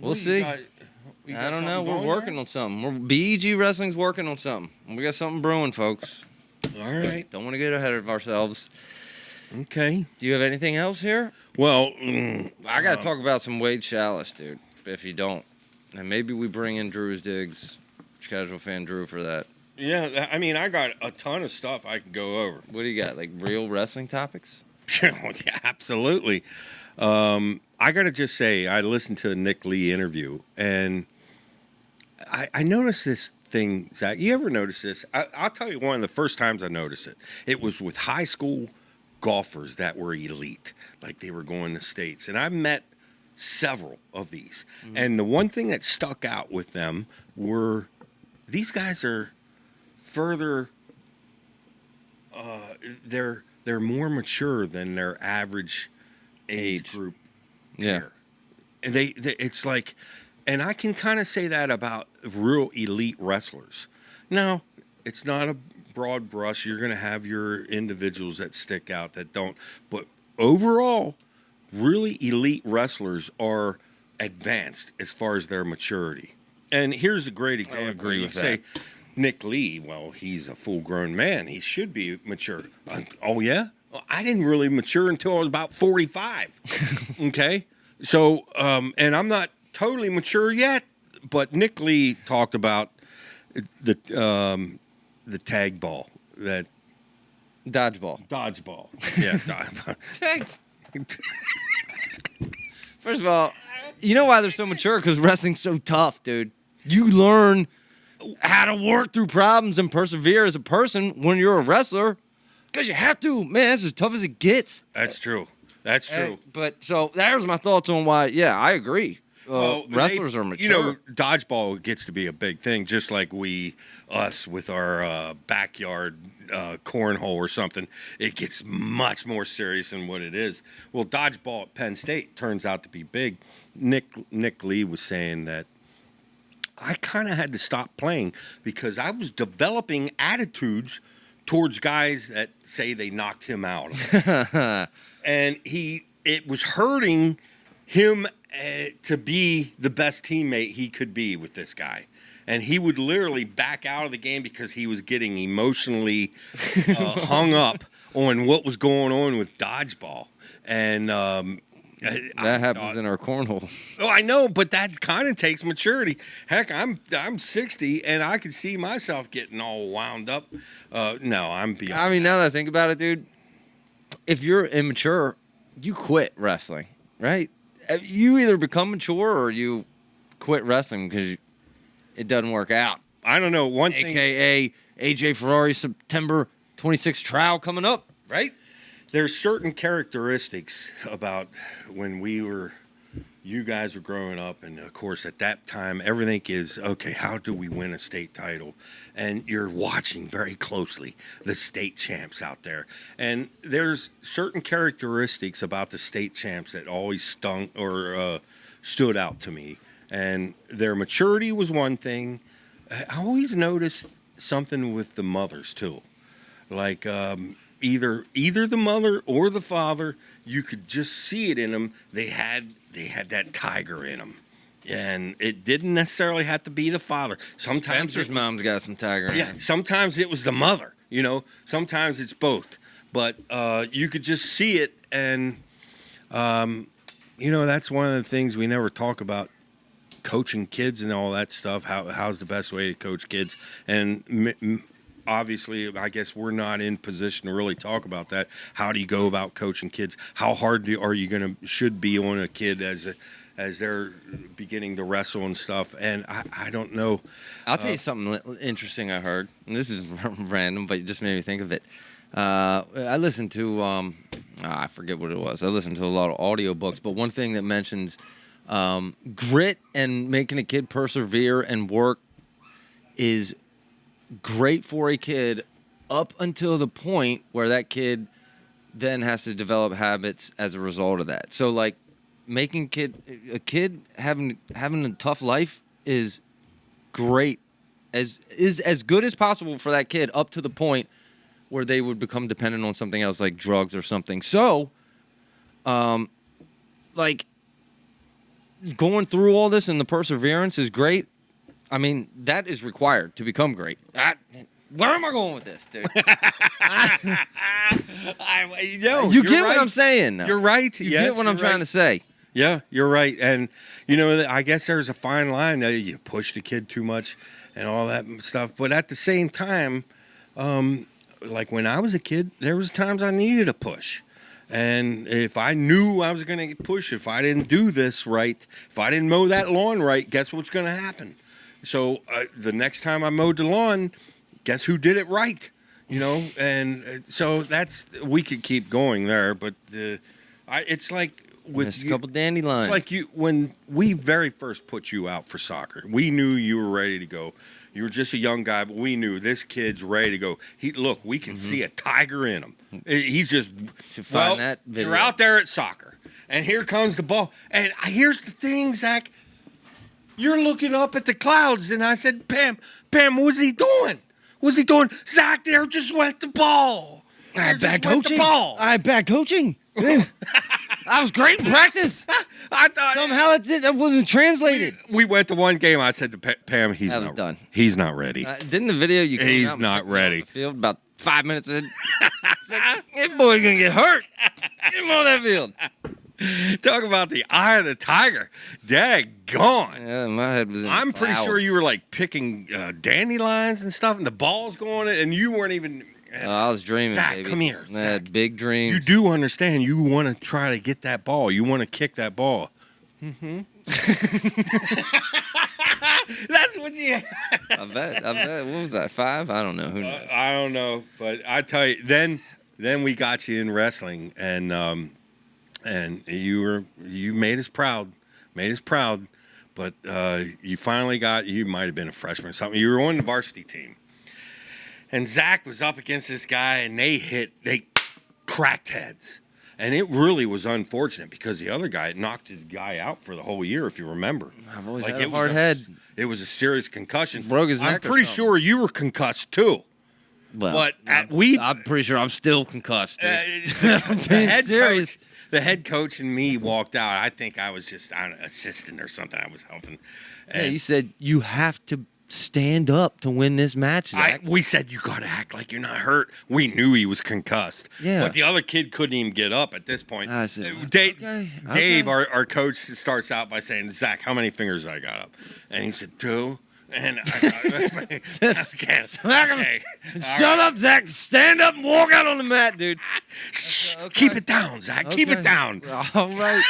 We'll see. You got I don't know. something We're going working on something. BEG Wrestling's working on something. We got something brewing, folks. there? All right. Don't want to get ahead of ourselves. Okay. Do you have anything else here? Well, I got to talk about some Wade Schalles, dude, if you don't. And maybe we bring in Drew's Digs, casual fan Drew, for that. yeah, I mean, I got a ton of stuff I can go over. What do you got, like real wrestling topics? Yeah, absolutely. I got to just say, I listened to a Nick Lee interview, and I noticed this thing, Zach. You ever notice this? I'll tell you one of the first times I noticed it. It was with high school golfers that were elite, like they were going to states. And I met several of these. And the one thing that stuck out with them were these guys are further, they're more mature than their average age group. Yeah. Here. And they it's like, and I can kind of say that about real elite wrestlers. Now, it's not a broad brush. You're going to have your individuals that stick out that don't. But overall, really elite wrestlers are advanced as far as their maturity. And here's a great example. agree with Say, Nick Lee, well, he's a full-grown man. He should be mature. Oh, yeah? Well, I didn't really mature until I was about 45. Okay? So, and I'm not totally mature yet, but Nick Lee talked about the tag ball, that Dodgeball. dodgeball. Yeah, dodgeball. First of all, you know why they're so mature? Because wrestling's so tough, dude. You learn how to work through problems and persevere as a person when you're a wrestler. Because you have to. Man, that's as tough as it gets. That's true. That's true. But so there's my thoughts on why, yeah, I agree. Wrestlers are mature. You know, dodgeball gets to be a big thing, just like us with our backyard cornhole or something. It gets much more serious than what it is. Well, dodgeball at Penn State turns out to be big. Nick Lee was saying that I kind of had to stop playing because I was developing attitudes towards guys that say they knocked him out. And it was hurting him to be the best teammate he could be with this guy. And he would literally back out of the game because he was getting emotionally hung up on what was going on with dodgeball. And that happens in our cornhole. Oh, I know, but that kind of takes maturity. Heck, I'm 60, and I can see myself getting all wound up. No, I'm beyond. I mean, now that I think about it, dude, if you're immature, you quit wrestling, right? You either become mature or you quit wrestling because it doesn't work out. I don't know. One thing, AKA AJ Ferrari September 26th trial coming up, right? there's certain characteristics about when you guys were growing up, and of course at that time everything is okay, how do we win a state title? And you're watching very closely the state champs out there, and there's certain characteristics about the state champs that always stood out to me, and their maturity was one thing. I always noticed something with the mothers too, like either the mother or the father, you could just see it in them. They had that tiger in them, and it didn't necessarily have to be the father. Sometimes Spencer's mom's got some tiger in her. Sometimes it was the mother. Sometimes it's both, but you could just see it, and that's one of the things we never talk about. Coaching kids and all that stuff. How's the best way to coach kids? And obviously, I guess we're not in position to really talk about that. How do you go about coaching kids? How hard should be on a kid as they're beginning to wrestle and stuff? And I don't know. I'll tell you something interesting I heard. And this is random, but it just made me think of it. I listened to I forget what it was. I listened to a lot of audiobooks, but one thing that mentions grit and making a kid persevere and work is great for a kid up until the point where that kid then has to develop habits as a result of that. So like making a kid having a tough life is great, is as good as possible for that kid up to the point where they would become dependent on something else like drugs or something. So like going through all this and the perseverance is great. I mean, that is required to become great. Where am I going with this, dude? You get what I'm saying, though. You're right. You get what I'm trying to say. Yeah, you're right. And, I guess there's a fine line. You push the kid too much and all that stuff. But at the same time, like when I was a kid, there was times I needed a push. And if I knew I was going to get pushed, if I didn't do this right, if I didn't mow that lawn right, guess what's going to happen? So the next time I mowed the lawn, guess who did it right? And so we could keep going there, but it's like with a couple dandelions. It's like when we very first put you out for soccer, we knew you were ready to go. You were just a young guy, but we knew this kid's ready to go. We can see a tiger in him. He's just that video. You're out there at soccer, and here comes the ball. And here's the thing, Zach. You're looking up at the clouds, and I said, Pam, what's he doing? What's he doing? Zach, there just went the ball. I had bad coaching. I was great in practice. I thought somehow that wasn't translated. We went to one game. I said to Pam, done. He's not ready. Didn't the video you came He's out not ready. The field about 5 minutes in. This boy's gonna get hurt. Get him on that field. Talk about the eye of the tiger. Daggone. Yeah, my head was in I'm pretty clouds. sure you were like picking dandelions and stuff, and the ball's going, and you weren't even. I was dreaming, Zach, baby. come here. I had big dreams. You do understand. You want to try to get that ball. You want to kick that ball. Mm-hmm. That's what you. I bet. What was that? 5? I don't know. Who knows? I don't know, but I tell you, then we got you in wrestling, and you made us proud, but you finally got. You might have been a freshman or something. You were on the varsity team. And Zach was up against this guy, and they cracked heads. And it really was unfortunate because the other guy knocked the guy out for the whole year, if you remember. I've always had a hard head. It was a serious concussion. Broke his neck. I'm pretty sure you were concussed too. Well, but I'm pretty sure I'm still concussed. The head coach and me walked out. I think I was just an assistant or something. I was helping. Yeah, you said you have to stand up to win this match, Zach. We said you got to act like you're not hurt. We knew he was concussed. Yeah. But the other kid couldn't even get up at this point. I said, Dave, our coach, starts out by saying, Zach, how many fingers I got up? And he said, 2. And I Shut up, Zach. Stand up and walk out on the mat, dude. Keep it down, Zach. Keep it down. All right.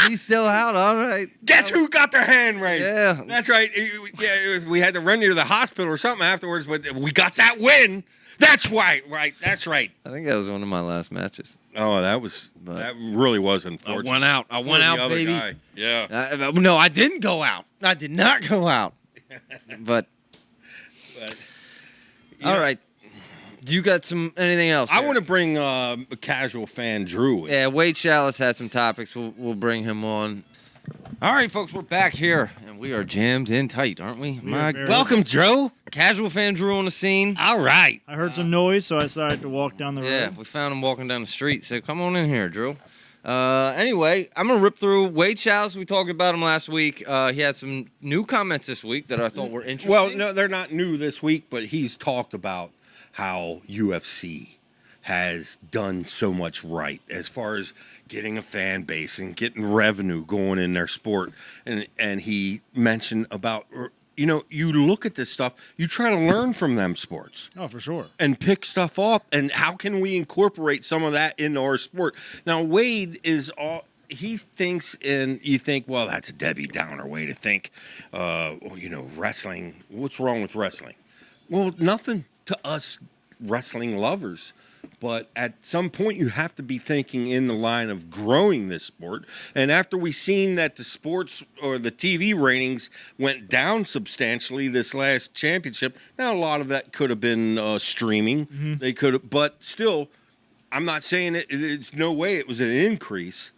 He's still out. All right. Guess who got their hand raised? Yeah. That's right. Yeah, we had to run you to the hospital or something afterwards, but we got that win. That's right. That's right. I think that was one of my last matches. Oh, that really was unfortunate. I went out, baby. Guy. Yeah. No, I didn't go out. I did not go out. But all right. Do you got anything else? I want to bring a casual fan, Drew. Yeah, Wade Schalles had some topics. We'll bring him on. All right, folks, we're back here, and we are jammed in tight, aren't we? Welcome, Drew. Casual fan Drew on the scene. All right. I heard some noise, so I decided to walk down the road. Yeah, we found him walking down the street. Said, come on in here, Drew. Anyway, I'm going to rip through Wade Schalles. We talked about him last week. He had some new comments this week that I thought were interesting. Well, no, they're not new this week, but he's talked about how UFC has done so much right as far as getting a fan base and getting revenue going in their sport. And he mentioned about, you look at this stuff, you try to learn from them sports. Oh, for sure. And pick stuff up. And how can we incorporate some of that into our sport? Now, Wade is he thinks, and you think, well, that's a Debbie Downer way to think. Wrestling, what's wrong with wrestling? Well, nothing to us wrestling lovers. But at some point, you have to be thinking in the line of growing this sport. And after we seen that the sports or the TV ratings went down substantially this last championship, now a lot of that could have been streaming. Mm-hmm. They could have, but still, I'm not saying it's no way it was an increase.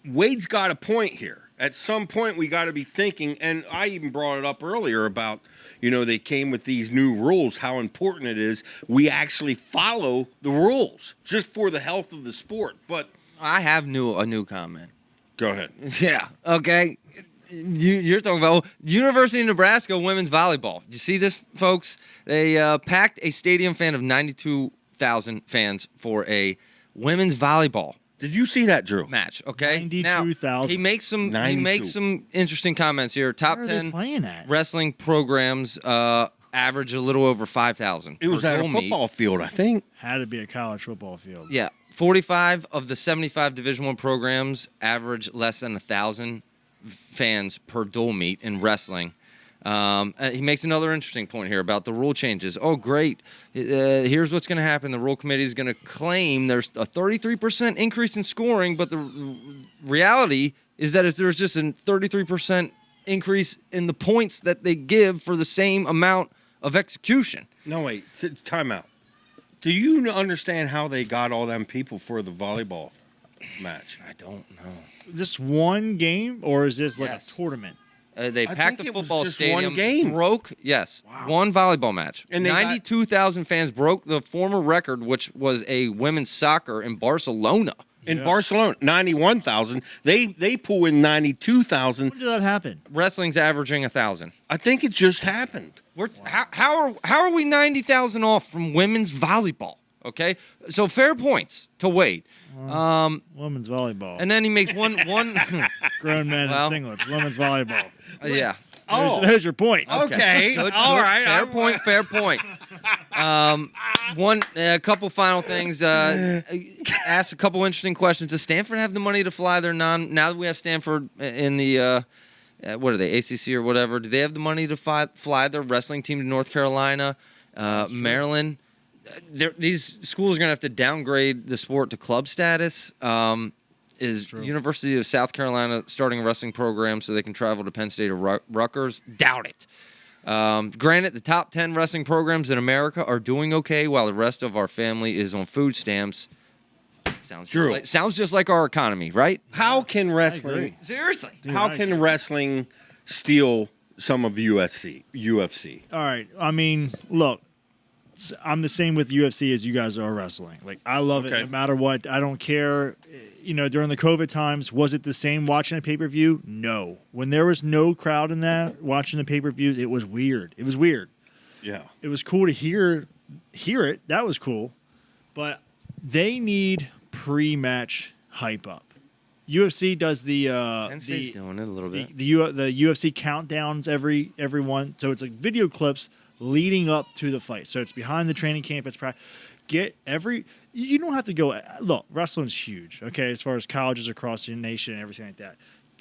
Wade's got a point here. At some point, we got to be thinking, and I even brought it up earlier about, they came with these new rules, how important it is we actually follow the rules just for the health of the sport. But I have a new comment. Go ahead. Yeah, okay. You're talking about University of Nebraska women's volleyball. You see this, folks? They packed a stadium fan of 92,000 fans for a women's volleyball. Did you see that, Drew? Match, okay? 92,000. He makes some interesting comments here. Top 10 wrestling programs average a little over 5,000. It was at a football field, I think. Had to be a college football field. Yeah. 45 of the 75 Division I programs average less than 1,000 fans per dual meet in wrestling. He makes another interesting point here about the rule changes. Oh, great. Here's what's going to happen. The rule committee is going to claim there's a 33% increase in scoring, but the reality is that there's just a 33% increase in the points that they give for the same amount of execution. No, wait. Time out. Do you understand how they got all them people for the volleyball match? I don't know. This one game, or is this like a tournament? They packed the football stadium. One game. One volleyball match. And 92,000 fans broke the former record, which was a women's soccer in Barcelona. Barcelona, 91,000. They pull in 92,000. When did that happen? Wrestling's averaging 1,000. I think it just happened. How are we 90,000 off from women's volleyball? Okay, so fair points to Wade. Women's volleyball. And then he makes one grown men in singlets. Women's volleyball. Yeah. There's your point. Okay. Good. All right. Fair point. A couple final things. Ask a couple interesting questions. Does Stanford have the money to fly their now that we have Stanford in the what are they, ACC or whatever? Do they have the money to fly their wrestling team to North Carolina, Maryland? These schools are going to have to downgrade the sport to club status. Is University of South Carolina starting a wrestling program so they can travel to Penn State or Rutgers? Doubt it. Granted, the top 10 wrestling programs in America are doing okay while the rest of our family is on food stamps. Sounds just like our economy, right? How can wrestling... Seriously. Dude, how can wrestling steal some of UFC? All right. I mean, look. I'm the same with UFC as you guys are wrestling. Like, I love it no matter what. I don't care. During the COVID times, was it the same watching a pay-per-view? No. When there was no crowd in that watching the pay-per-views, it was weird. It was weird. Yeah. It was cool to hear it. That was cool. But they need pre-match hype up. UFC does the Penn State's doing it a little bit. The UFC countdowns every one. So it's like video clips leading up to the fight. So it's behind the training camp. It's you don't have to go. Look, wrestling's huge. Okay, as far as colleges across the nation and everything like that.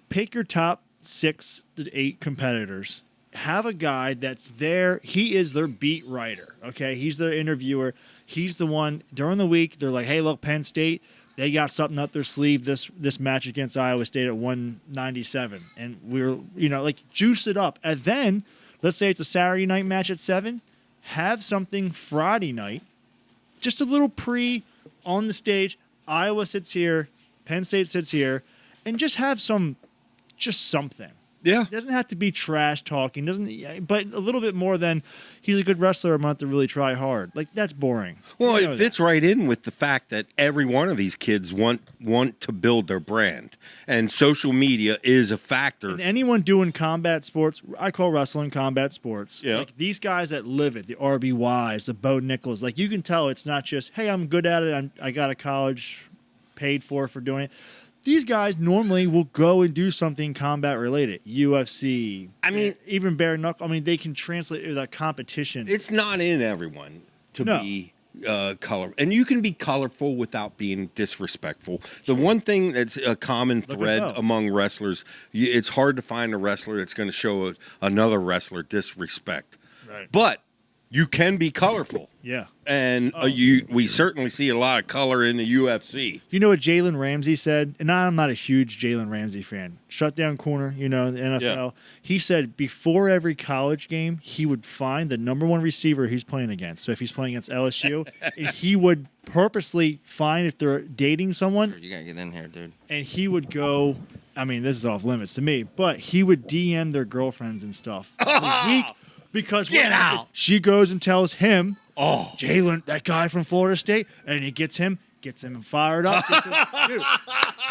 Pick your top 6 to 8 competitors. Have a guy that's there. He is their beat writer. Okay, he's their interviewer. He's the one during the week. They're like, hey, look, Penn State, they got something up their sleeve this match against Iowa State at 197, and we're juice it up. And then let's say it's a Saturday night match at 7. Have something Friday night, just a little on the stage. Iowa sits here, Penn State sits here, and just have something. Yeah. It doesn't have to be trash talking. But a little bit more than he's a good wrestler. I'm going to have to really try hard. Like, that's boring. Well, it fits right in with the fact that every one of these kids want to build their brand, and social media is a factor. And anyone doing combat sports, I call wrestling combat sports. Yeah. Like these guys that live it, the RBYs, the Bo Nichols. Like, you can tell it's not just, hey, I'm good at it. I got a college paid for doing it. These guys normally will go and do something combat related. UFC. I mean, even bare knuckle. I mean, they can translate that competition. It's not in everyone to be color, and you can be colorful without being disrespectful. The one thing that's a common thread among wrestlers, it's hard to find a wrestler that's going to show another wrestler disrespect. Right. But you can be colorful. Yeah. And we certainly see a lot of color in the UFC. You know what Jalen Ramsey said? And I'm not a huge Jalen Ramsey fan. Shutdown corner, the NFL. Yeah. He said before every college game, he would find the number 1 receiver he's playing against. So if he's playing against LSU, he would purposely find if they're dating someone. You got to get in here, dude. And he would go, I mean, this is off limits to me, but he would DM their girlfriends and stuff. Because get out. She goes and tells him, Jalen, that guy from Florida State, and he gets him fired up. Dude,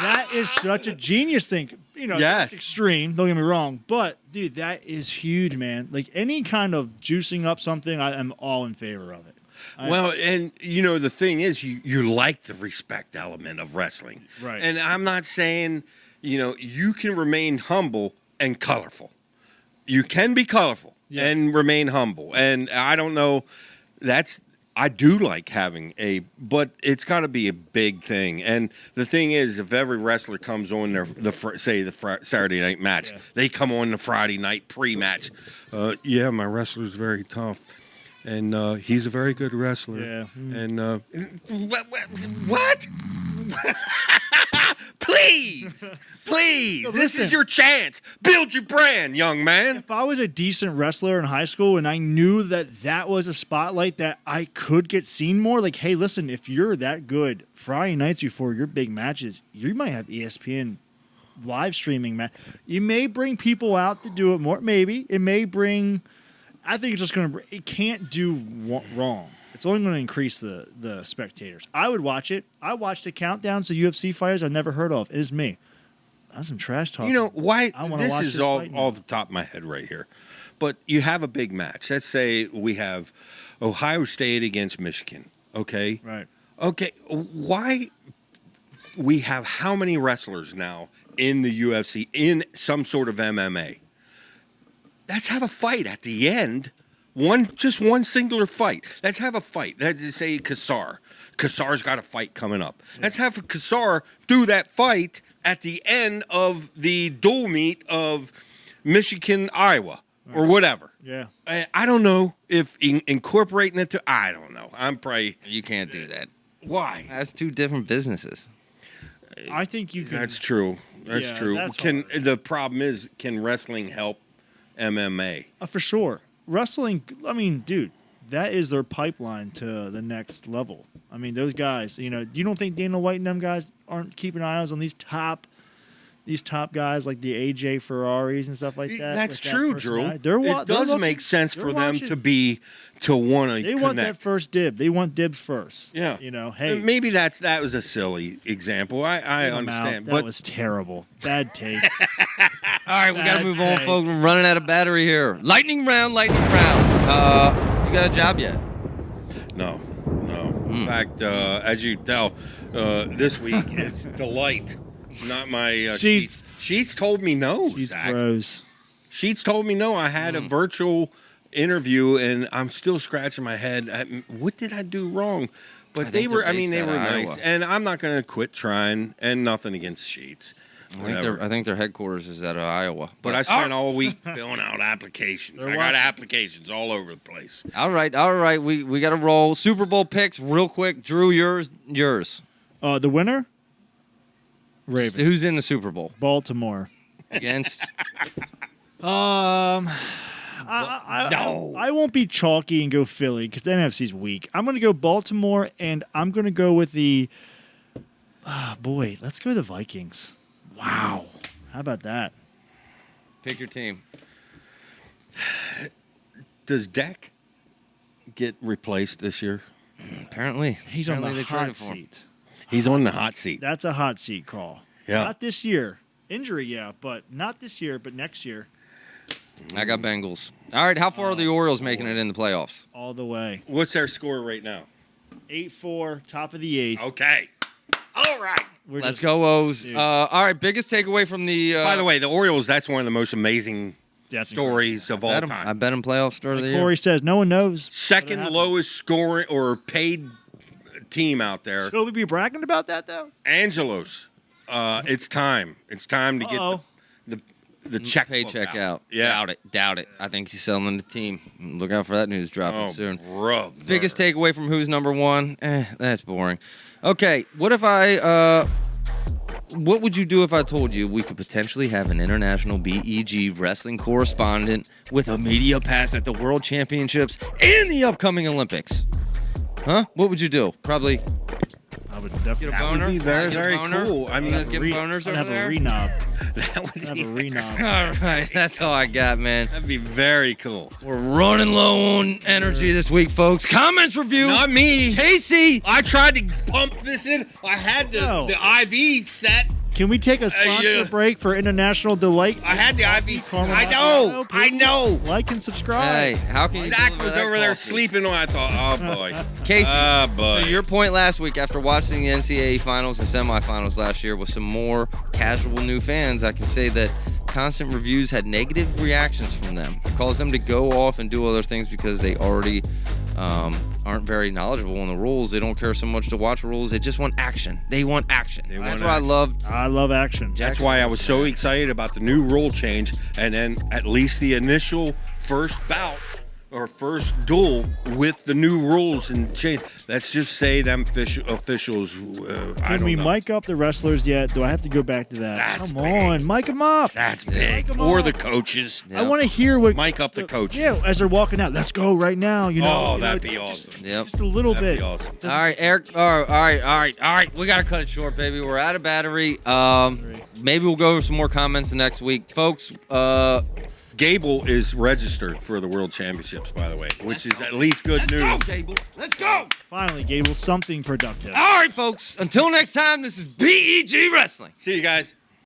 that is such a genius thing. Yes. It's extreme, don't get me wrong, but dude, that is huge, man. Like any kind of juicing up something, I am all in favor of it. Well, and the thing is, you like the respect element of wrestling. Right. And I'm not saying, you can remain humble and colorful. You can be colorful. Yeah. And remain humble. And I don't know, I do like having but it's got to be a big thing. And the thing is, if every wrestler comes on the Saturday night match, they come on the Friday night pre-match. My wrestler's very tough. And he's a very good wrestler. Yeah. And what? Please, this is your chance. Build your brand, young man. If I was a decent wrestler in high school and I knew that was a spotlight that I could get seen more, like, hey, listen, if you're that good, Friday nights before your big matches, you might have ESPN live streaming. You may bring people out to do it more. Maybe it may bring. I think it's just it can't do wrong. It's only going to increase the spectators. I would watch it. I watched the countdowns to UFC fighters I've never heard of. It is me. That's some trash talk. Why? This is all the top of my head right here. But you have a big match. Let's say we have Ohio State against Michigan. Okay? Right. Okay. Why? We have how many wrestlers now in the UFC, in some sort of MMA? Let's have a fight at the end. Just one singular fight. Let's have a fight. Let's say Kassar. Kassar's got a fight coming up. Yeah. Let's have Kassar do that fight at the end of the dual meet of Michigan, Iowa, or whatever. Yeah. I don't know if incorporating it I don't know. I'm probably... You can't do that. Why? That's 2 different businesses. I think you can... That's true. That's true. The problem is, can wrestling help MMA? For sure. Wrestling, I mean, dude, that is their pipeline to the next level. I mean, those guys, you don't think Dana White and them guys aren't keeping eyes on these top guys like the AJ Ferraris and stuff like that? That's true, Drew. It does make sense for them to want to They want that first dib. They want dibs first. Yeah. Hey. Maybe that was a silly example. I understand. That was terrible. Bad take. All right, we got to move on, folks. We're running out of battery here. Lightning round. You got a job yet? No. In fact, as you tell, this week it's Delight, not my Sheets. Sheets told me no. Sheets bros. Sheets told me no. I had a virtual interview, and I'm still scratching my head. What did I do wrong? But they were nice, and I'm not going to quit trying. And nothing against Sheets. I think their headquarters is out of Iowa. But I spent all week filling out applications. I got applications all over the place. All right. We got to roll. Super Bowl picks real quick. Drew, yours. The winner? Ravens. Who's in the Super Bowl? Baltimore. Against? I won't be chalky and go Philly because the NFC's weak. I'm going to go Baltimore, and I'm going to go with the. Let's go the Vikings. Wow, how about that? Pick your team. Does Dak get replaced this year? Apparently, he's on the hot seat. He's on the hot seat. That's a hot seat call. Yeah, not this year. Injury, yeah, but not this year. But next year. I got Bengals. All right, how far are the Orioles making it in the playoffs? All the way. What's their score right now? 8-4, top of the 8th. Okay. All right. Let's go, O's. All right, biggest takeaway from the... By the way, the Orioles, that's one of the most amazing stories of all time. I bet him playoff start of the year. Corey says no one knows. Second lowest scoring or paid team out there. Should we be bragging about that, though? Angelo's. It's time. It's time to get the check paycheck out. Yeah. Doubt it. I think he's selling the team. Look out for that news dropping soon. Brother. Biggest takeaway from who's number one? That's boring. Okay, what would you do if I told you we could potentially have an international BEG wrestling correspondent with a media pass at the World Championships and the upcoming Olympics? Huh? What would you do? Probably. I would definitely get a boner. That would be very, very cool. I mean, you guys get boners over there? I'd have a renob. That would have a renob. All right, that's all I got, man. That'd be very cool. We're running low on energy this week, folks. Comments review. Not me. Casey. I tried to pump this in. I had the IV set. Can we take a sponsor break for International Delight? I had the IV. I know. Like and subscribe. Hey, how can you? Zach was over there sleeping. I thought, oh boy. Casey, boy. So your point last week after watching the NCAA finals and semifinals last year with some more casual new fans, I can say that constant reviews had negative reactions from them. It caused them to go off and do other things because they already aren't very knowledgeable on the rules. They don't care so much to watch rules. They just want action. They want action. That's what I love action. That's why I was so excited about the new rule change, and then at least the initial first bout or first duel with the new rules and change. Let's just say them officials. Can we mic up the wrestlers yet? Do I have to go back to that? Come on, mic them up. That's big. Or the coaches. I want to hear what. Mic up the coaches. Yeah, as they're walking out. Let's go right now. That'd be awesome. Just a little That'd bit. Be awesome. All right, Eric. All right. We gotta cut it short, baby. We're out of battery. Maybe we'll go over some more comments next week, folks. Gable is registered for the World Championships, by the way, which is at least good news. Let's go, Gable. Let's go. Finally, Gable, something productive. All right, folks. Until next time, this is BEG Wrestling. See you guys.